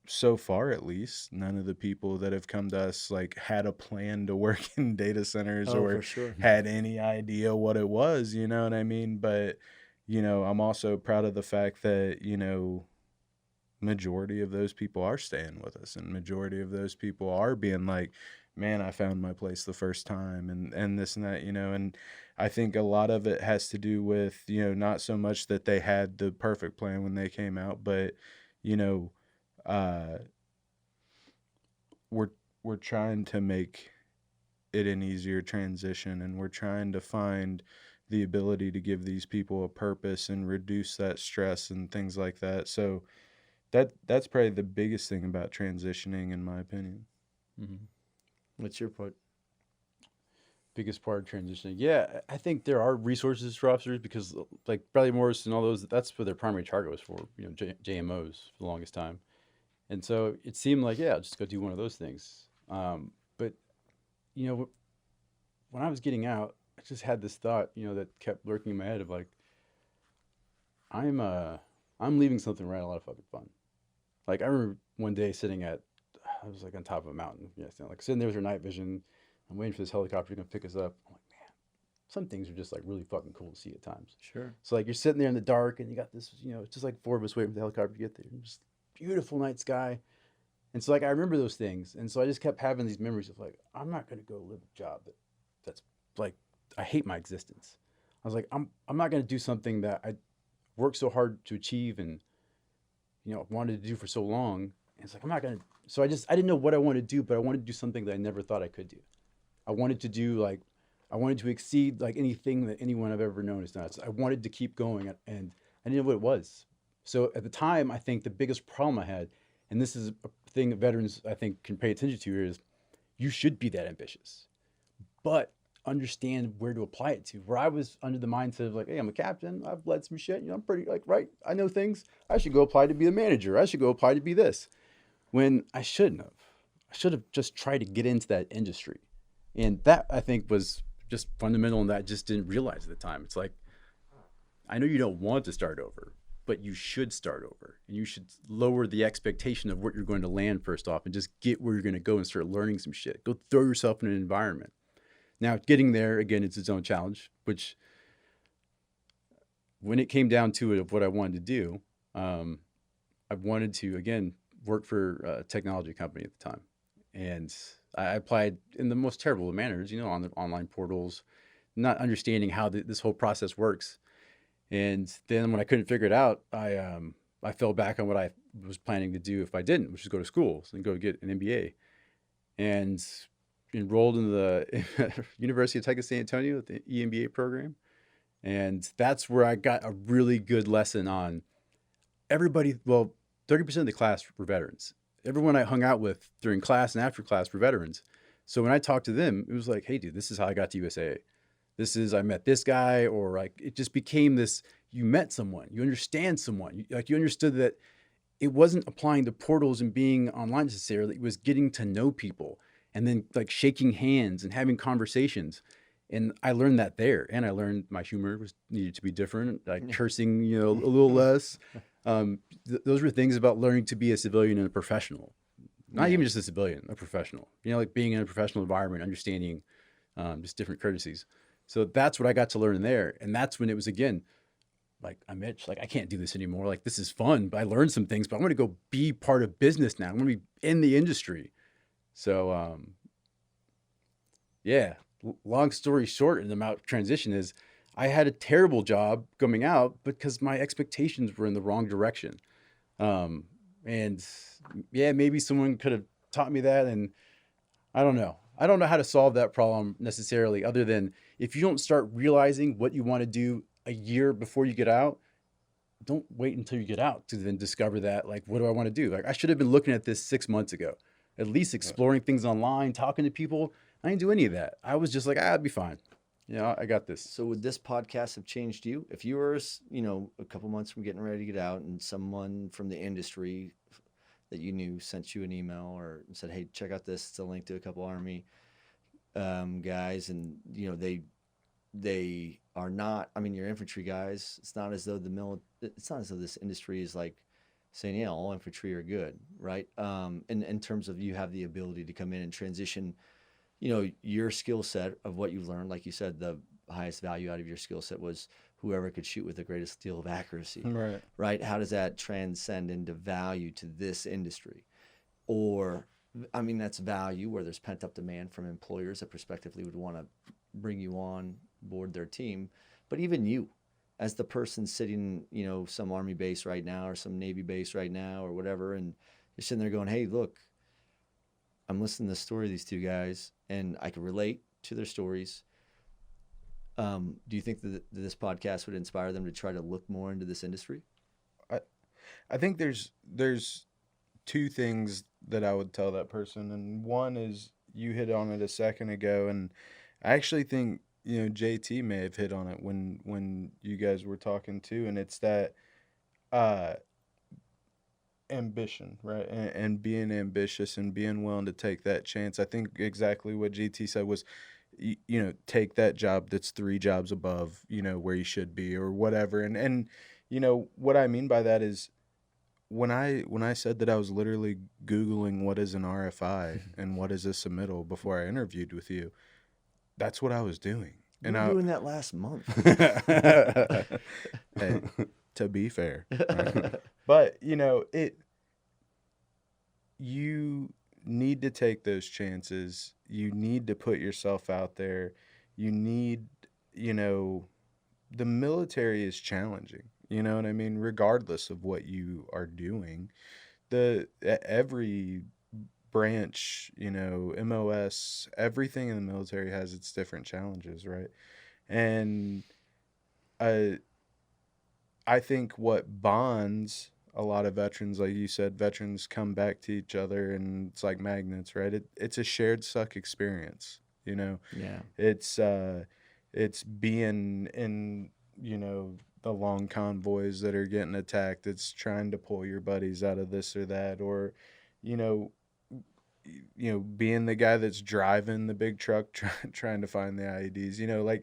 so far at least, none of the people that have come to us like had a plan to work in data centers Oh, or for sure. had any idea what it was, you know what I mean? But, you know, I'm also proud of the fact that, you know, majority of those people are staying with us, and majority of those people are being like, man, I found my place the first time, and this and that, you know. And I think a lot of it has to do with, you know, not so much that they had the perfect plan when they came out, but, you know, we're trying to make it an easier transition, and we're trying to find the ability to give these people a purpose and reduce that stress and things like that. So that's probably the biggest thing about transitioning, in my opinion. Mm-hmm. What's your part? Biggest part of transitioning. Yeah, I think there are resources for officers because, like Bradley Morris and all those, that's what their primary target was for, you know, JMOs for the longest time. And so it seemed like, yeah, I'll just go do one of those things. But, you know, when I was getting out, I just had this thought, you know, that kept lurking in my head of like, I'm leaving something right, a lot of fucking fun. Like, I remember one day I was like on top of a mountain, like sitting there with your night vision. I'm waiting for this helicopter to come pick us up. I'm like, man, some things are just like really fucking cool to see at times. Sure. So like you're sitting there in the dark and you got this, you know, it's just like four of us waiting for the helicopter to get there. And just beautiful night sky. And so like I remember those things. And so I just kept having these memories of like, I'm not going to go live a job that's like, I hate my existence. I was like, I'm not going to do something that I worked so hard to achieve and, you know, wanted to do for so long. And it's like, I'm not going to. So I didn't know what I wanted to do, but I wanted to do something that I never thought I could do. I wanted to exceed like anything that anyone I've ever known has done. So I wanted to keep going, and I didn't know what it was. So at the time, I think the biggest problem I had, and this is a thing that veterans I think can pay attention to, is you should be that ambitious, but understand where to apply it to. Where I was under the mindset of like, hey, I'm a captain, I've led some shit, you know, I'm pretty like, right, I know things. I should go apply to be a manager. I should go apply to be this. When I shouldn't have. I should have just tried to get into that industry. And that, I think, was just fundamental, and that I just didn't realize at the time. It's like, I know you don't want to start over, but you should start over. And you should lower the expectation of what you're going to land first off and just get where you're going to go and start learning some shit. Go throw yourself in an environment. Now, getting there, again, it's its own challenge, which when it came down to it of what I wanted to do, I wanted to, again, work for a technology company at the time. And I applied in the most terrible of manners, you know, on the online portals, not understanding how this whole process works. And then when I couldn't figure it out, I fell back on what I was planning to do if I didn't, which is go to school and go get an MBA. And enrolled in the University of Texas San Antonio at the EMBA program. And that's where I got a really good lesson on, everybody, well, 30% of the class were veterans. Everyone I hung out with during class and after class were veterans. So when I talked to them, it was like, hey, dude, this is how I got to USA. I met this guy, or like, it just became this, you met someone, you understand someone. You understood that it wasn't applying to portals and being online necessarily. It was getting to know people and then like shaking hands and having conversations. And I learned that there. And I learned my humor was needed to be different, like cursing, a little less. Those were things about learning to be a civilian and a professional, not even just a civilian, a professional, like being in a professional environment, understanding just different courtesies. So that's what I got to learn there. And that's when it was, again, like, I'm itched. Like, I can't do this anymore. Like, this is fun, but I learned some things, but I'm going to go be part of business now. I'm going to be in the industry. So, yeah, long story short, and about transition is I had a terrible job coming out because my expectations were in the wrong direction. And yeah, maybe someone could have taught me that. And I don't know. I don't know how to solve that problem necessarily, other than if you don't start realizing what you want to do a year before you get out, don't wait until you get out to then discover that, like, what do I want to do? Like, I should have been looking at this 6 months ago, at least exploring things online, talking to people. I didn't do any of that. I was just like, I'd be fine. I got this. So would this podcast have changed you? If you were, a couple months from getting ready to get out and someone from the industry that you knew sent you an email or said, hey, check out this. It's a link to a couple Army guys. And, they are not, your infantry guys. It's not as though it's not as though this industry is like saying, yeah, all infantry are good, right? In terms of you have the ability to come in and transition, your skill set of what you've learned. Like you said, the highest value out of your skill set was whoever could shoot with the greatest deal of accuracy, right? How does that transcend into value to this industry? Or, that's value where there's pent up demand from employers that prospectively would want to bring you on board their team. But even you, as the person sitting, some Army base right now or some Navy base right now or whatever, and you're sitting there going, hey, look, I'm listening to the story of these two guys and I can relate to their stories. Do you think that this podcast would inspire them to try to look more into this industry? I think there's two things that I would tell that person. And one is, you hit on it a second ago, and I actually think, JT may have hit on it when you guys were talking too, and it's that ambition, right? And being ambitious and being willing to take that chance. I think exactly what GT said was, take that job that's 3 jobs above, where you should be or whatever. And what I mean by that is, when I said that I was literally Googling what is an RFI and what is a submittal before I interviewed with you, that's what I was doing. You were doing that last month. Hey, to be fair. But, you need to take those chances. You need to put yourself out there. You need, the military is challenging. You know what I mean? Regardless of what you are doing, every branch, MOS, everything in the military has its different challenges, right? And I think what bonds a lot of veterans, like you said, veterans come back to each other, and it's like magnets, right? It's a shared suck experience, Yeah. It's being in, the long convoys that are getting attacked. It's trying to pull your buddies out of this or that, or, being the guy that's driving the big truck trying to find the IEDs.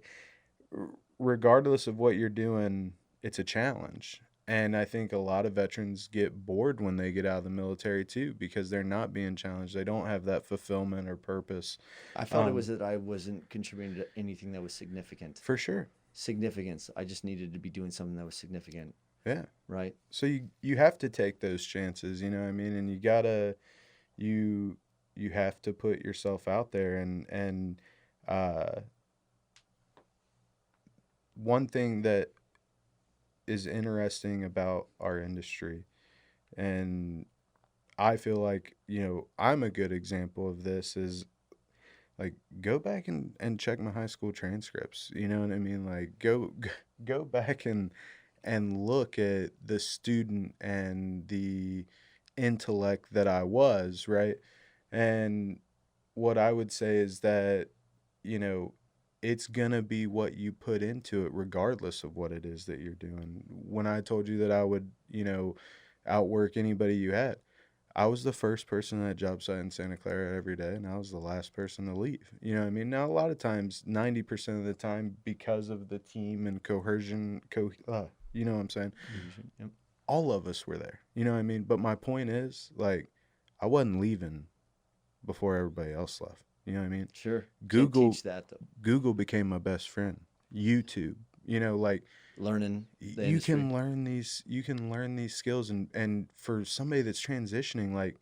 Regardless of what you're doing, it's a challenge. And I think a lot of veterans get bored when they get out of the military too, because they're not being challenged. They don't have that fulfillment or purpose. I found it was that I wasn't contributing to anything that was significant. For sure. Significance. I just needed to be doing something that was significant. Yeah. Right. So you have to take those chances, and you gotta, you have to put yourself out there. And one thing that is interesting about our industry, and I feel like, I'm a good example of this, is like, go back and check my high school transcripts. You know what I mean? Like, go back and and look at the student and the intellect that I was, right? And what I would say is that, you know, it's gonna be what you put into it, regardless of what it is that you're doing. When I told you that I would, outwork anybody you had, I was the first person at that job site in Santa Clara every day, and I was the last person to leave. You know what I mean? Now, a lot of times, 90% of the time, because of the team and you know what I'm saying? Yep. All of us were there. You know what I mean? But my point is, like, I wasn't leaving before everybody else left. You know what I mean? Sure. Google Can't teach that though. Google became my best friend. YouTube, like Learning the you industry. can learn these skills, and for somebody that's transitioning, like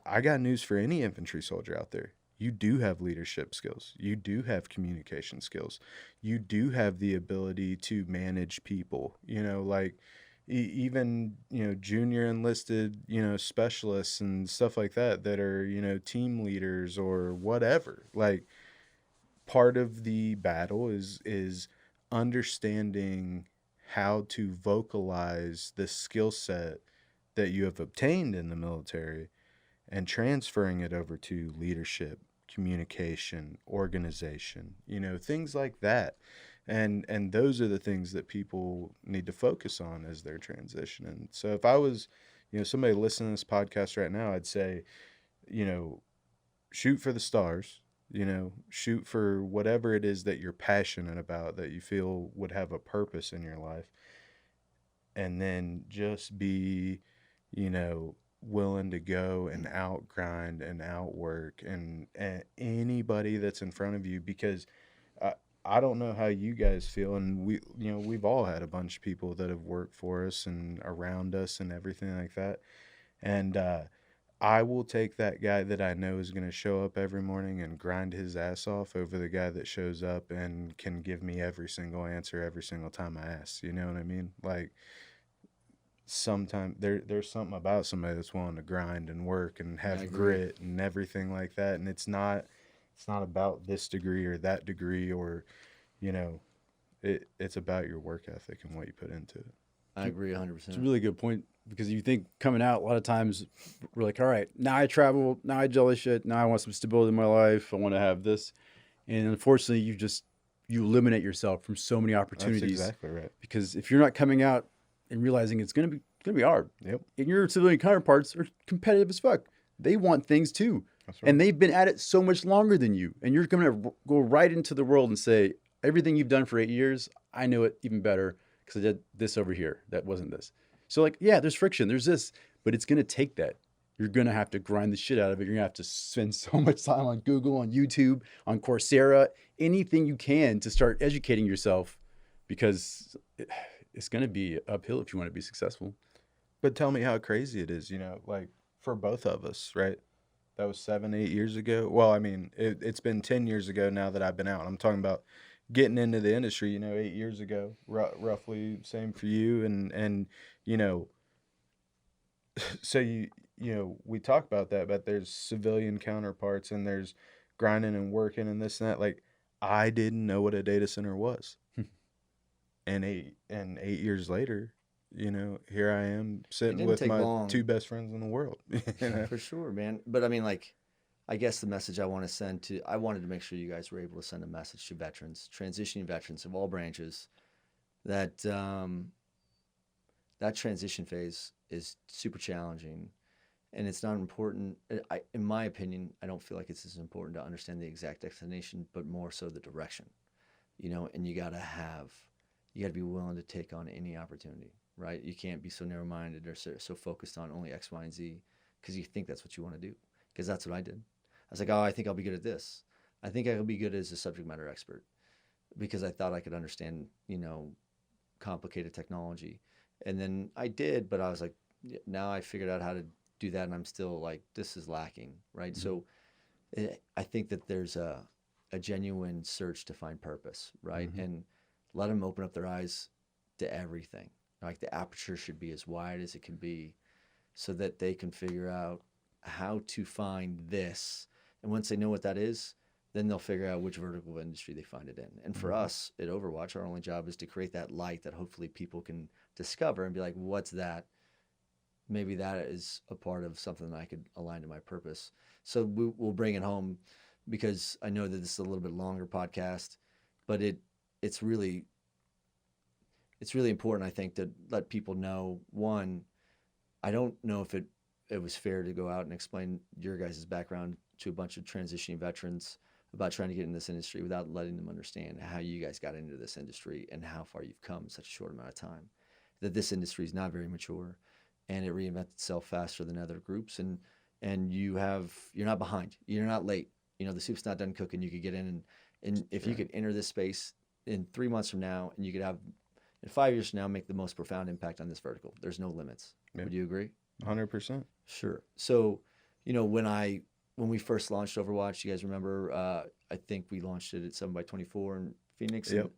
I got news for any infantry soldier out there. You do have leadership skills. You do have communication skills. You do have the ability to manage people, like even, junior enlisted, specialists and stuff like that are, team leaders or whatever. Like, part of the battle is understanding how to vocalize the skill set that you have obtained in the military and transferring it over to leadership, communication, organization, things like that. And those are the things that people need to focus on as they're transitioning. So if I was, somebody listening to this podcast right now, I'd say, shoot for the stars, shoot for whatever it is that you're passionate about, that you feel would have a purpose in your life. And then just be, willing to go and outgrind and outwork and anybody that's in front of you, because I don't know how you guys feel, and we've all had a bunch of people that have worked for us and around us and everything like that. And I will take that guy that I know is going to show up every morning and grind his ass off over the guy that shows up and can give me every single answer every single time I ask. You know what I mean? Like, sometimes there's something about somebody that's willing to grind and work and have grit and everything like that. And it's not about this degree or that degree, or, it's about your work ethic and what you put into it. I agree 100%. It's a really good point, because you think coming out, a lot of times we're like, all right, now I travel, now I do all this shit, now I want some stability in my life, I want to have this. And unfortunately, you eliminate yourself from so many opportunities. That's exactly right. Because if you're not coming out and realizing it's going to be hard. Yep. And your civilian counterparts are competitive as fuck. They want things too. That's right. And they've been at it so much longer than you. And you're going to go right into the world and say, everything you've done for 8 years, I know it even better because I did this over here. That wasn't this. So, like, yeah, there's friction, there's this, but it's going to take that. You're going to have to grind the shit out of it. You're going to have to spend so much time on Google, on YouTube, on Coursera, anything you can to start educating yourself, because it's going to be uphill if you want to be successful. But tell me how crazy it is, like, for both of us, right? That was 7-8 years ago. Well, I mean, it's been 10 years ago now that I've been out. I'm talking about getting into the industry, 8 years ago, roughly same for you. And so we talk about that, but there's civilian counterparts and there's grinding and working and this and that. Like, I didn't know what a data center was. and 8 years later, here I am sitting with my two best friends in the world. For sure, man. But I mean, like, I guess the message I want to send I wanted to make sure you guys were able to send a message to veterans, transitioning veterans of all branches, that that transition phase is super challenging, and it's not important. In my opinion, I don't feel like it's as important to understand the exact destination, but more so the direction, and you got to be willing to take on any opportunity. Right? You can't be so narrow-minded or so focused on only X, Y, and Z because you think that's what you want to do. Because that's what I did. I was like, oh, I think I'll be good at this. I think I'll be good as a subject matter expert because I thought I could understand, complicated technology. And then I did, but I was like, now I figured out how to do that, and I'm still like, this is lacking, right? Mm-hmm. So I think that there's a genuine search to find purpose, right? Mm-hmm. And let them open up their eyes to everything. Like, the aperture should be as wide as it can be so that they can figure out how to find this. And once they know what that is, then they'll figure out which vertical of industry they find it in. And for us at Overwatch, our only job is to create that light that hopefully people can discover and be like, what's that? Maybe that is a part of something that I could align to my purpose. So we'll bring it home, because I know that this is a little bit longer podcast, but it's really important, I think, to let people know. One, I don't know if it was fair to go out and explain your guys' background to a bunch of transitioning veterans about trying to get in this industry without letting them understand how you guys got into this industry and how far you've come in such a short amount of time. That this industry is not very mature, and it reinvents itself faster than other groups, and you're not behind, you're not late. You know, the soup's not done cooking. You could get in, and if you could enter this space in 3 months from now, and you could have in 5 years from now make the most profound impact on this vertical. There's no limits. Yeah. Would you agree? 100%. Sure. So, you know, when we first launched Overwatch, you guys remember, I think we launched it at 7x24 in Phoenix. Yep.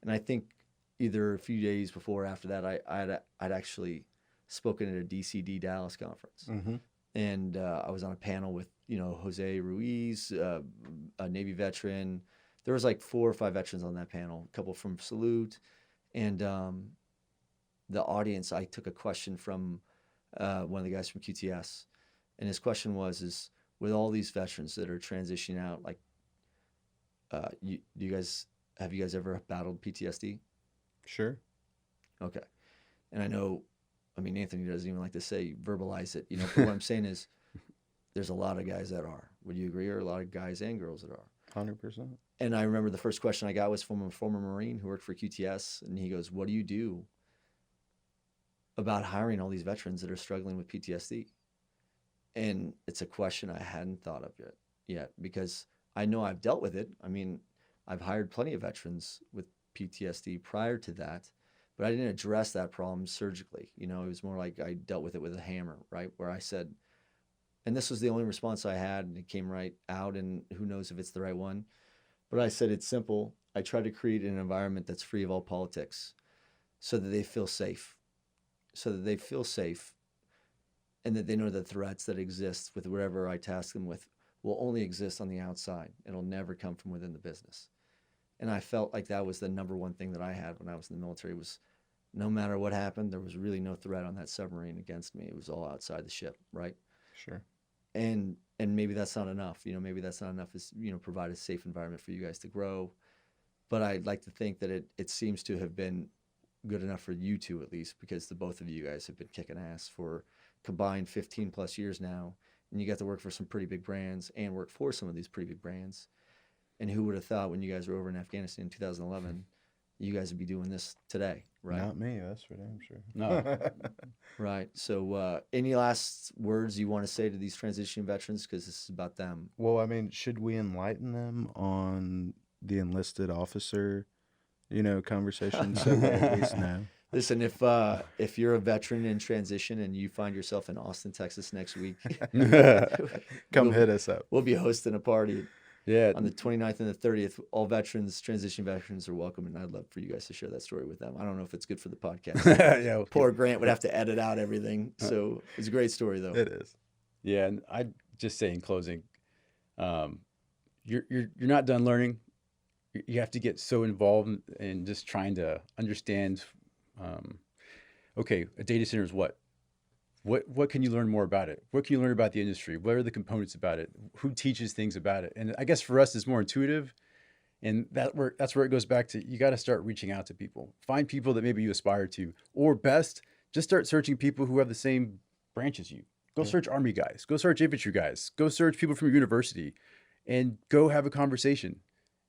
And I think either a few days before or after that, I'd actually spoken at a DCD Dallas conference. Mm-hmm. And I was on a panel with, you know, Jose Ruiz, a Navy veteran. There was like 4 or 5 veterans on that panel, a couple from Salute. And the audience, I took a question from one of the guys from QTS. And his question was, with all these veterans that are transitioning out, like, have you guys ever battled PTSD? Sure. Okay. And I know, I mean, Anthony doesn't even like to say, verbalize it, you know, but what I'm saying is there's a lot of guys that are. Would you agree? Or a lot of guys and girls that are. 100%. And I remember the first question I got was from a former Marine who worked for QTS. And he goes, what do you do about hiring all these veterans that are struggling with PTSD? And it's a question I hadn't thought of yet, because I know I've dealt with it. I mean, I've hired plenty of veterans with PTSD prior to that, but I didn't address that problem surgically. You know, it was more like I dealt with it with a hammer, right? Where I said, and this was the only response I had, and it came right out, and who knows if it's the right one. But I said, it's simple. I try to create an environment that's free of all politics so that they feel safe. And that they know the threats that exist with whatever I task them with will only exist on the outside. It'll never come from within the business. And I felt like that was the number one thing that I had when I was in the military, was no matter what happened, there was really no threat on that submarine against me. It was all outside the ship, right? Sure. And maybe that's not enough. You know, maybe that's not enough is, you know, provide a safe environment for you guys to grow. But I'd like to think that it seems to have been good enough for you two, at least, because the both of you guys have been kicking ass for combined 15 plus years now, and you got to work for some pretty big brands and work for some of these pretty big brands. And who would have thought when you guys were over in Afghanistan in 2011, you guys would be doing this today, right? Not me, that's for damn sure. No. Right. So any last words you want to say to these transitioning veterans, because this is about them? Well, I mean, should we enlighten them on the enlisted officer, you know, conversation, so they at least know? Listen, if you're a veteran in transition and you find yourself in Austin, Texas next week, Come hit us up. We'll be hosting a party Yeah. on the 29th and the 30th. All veterans, transition veterans are welcome, and I'd love for you guys to share that story with them. I don't know if it's good for the podcast. Yeah. Poor Grant would have to edit out everything. So it's a great story, though. It is. Yeah, and I'd just say in closing, you're not done learning. You have to get so involved in just trying to understand. Okay, a data center is what? What can you learn more about it? What can you learn about the industry? What are the components about it? Who teaches things about it? And I guess for us, it's more intuitive, and that's where it goes back to, you got to start reaching out to people. Find people that maybe you aspire to, or best, just start searching people who have the same branch as you. Go search Army guys. Go search infantry guys. Go search people from your university, and go have a conversation.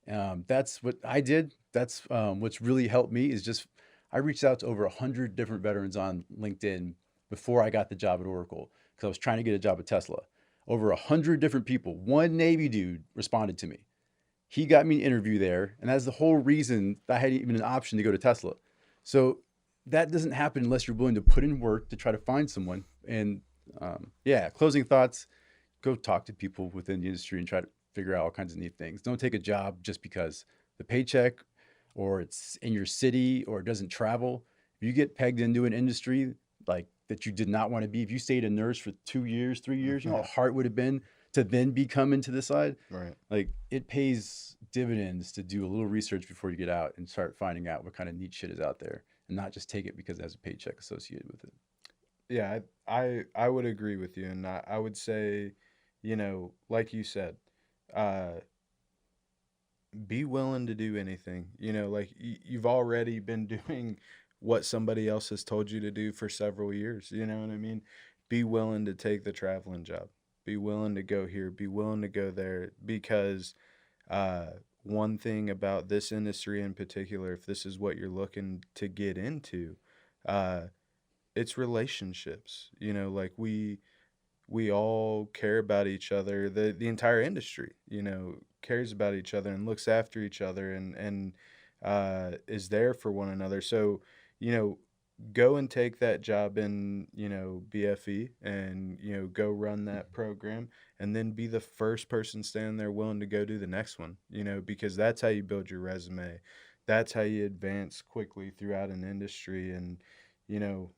That's what I did. That's what's really helped me, is just I reached out to over 100 different veterans on LinkedIn before I got the job at Oracle, because I was trying to get a job at Tesla. Over 100 different people. One Navy dude responded to me. He got me an interview there, and that's the whole reason I had even an option to go to Tesla. So that doesn't happen unless you're willing to put in work to try to find someone. And yeah, closing thoughts, go talk to people within the industry and try to figure out all kinds of neat things. Don't take a job just because the paycheck, or it's in your city, or it doesn't travel. If you get pegged into an industry like that you did not want to be, if you stayed a nurse for 2 years, 3 years, you know how hard it would have been to then be coming to the side. Right. Like it pays dividends to do a little research before you get out and start finding out what kind of neat shit is out there, and not just take it because it has a paycheck associated with it. Yeah, I would agree with you, and I would say, you know, like you said, be willing to do anything. You know, like you've already been doing what somebody else has told you to do for several years. You know what I mean? Be willing to take the traveling job. Be willing to go here. Be willing to go there. Because one thing about this industry in particular, if this is what you're looking to get into, it's relationships. You know, like we all care about each other. The entire industry, you know, cares about each other and looks after each other and is there for one another. So, you know, go and take that job in, you know, BFE and, you know, go run that program and then be the first person standing there willing to go do the next one, you know, because that's how you build your resume. That's how you advance quickly throughout an industry and, you know,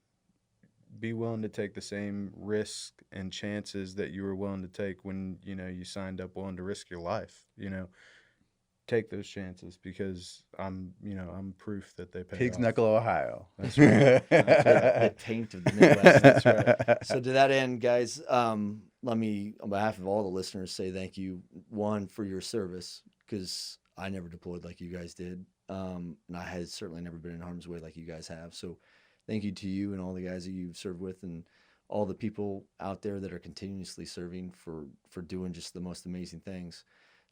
be willing to take the same risk and chances that you were willing to take when, you know, you signed up willing to risk your life, you know. Take those chances because I'm proof that they pay Pig's off. Knuckle, Ohio. That's right. The taint of the Midwest. That's right. So to that end, guys, let me, on behalf of all the listeners, say thank you, one, for your service, because I never deployed like you guys did. And I had certainly never been in harm's way like you guys have. So thank you to you and all the guys that you've served with and all the people out there that are continuously serving for doing just the most amazing things.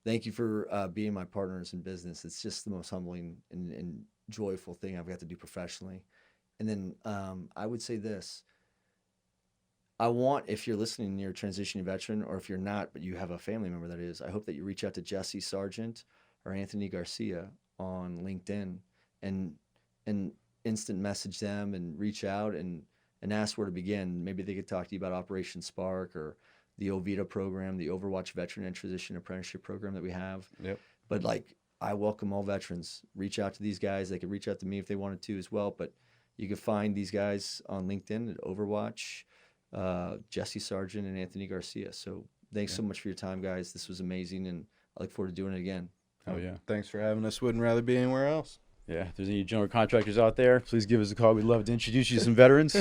Thank you for being my partners in business. It's just the most humbling and joyful thing I've got to do professionally. And then I would say this. I want, if you're listening and you're a transitioning veteran, or if you're not, but you have a family member that is, I hope that you reach out to Jesse Sargent or Anthony Garcia on LinkedIn and instant message them and reach out and ask where to begin. Maybe they could talk to you about Operation Spark or the OVITA program, the Overwatch Veteran and Transition Apprenticeship program that we have. Yep. But like, I welcome all veterans. Reach out to these guys. They could reach out to me if they wanted to as well. But you can find these guys on LinkedIn at Overwatch, Jesse Sargent and Anthony Garcia. So thanks so much for your time, guys. This was amazing, and I look forward to doing it again. Oh, yeah. Thanks for having us. Wouldn't rather be anywhere else. Yeah. If there's any general contractors out there, please give us a call. We'd love to introduce you to some veterans.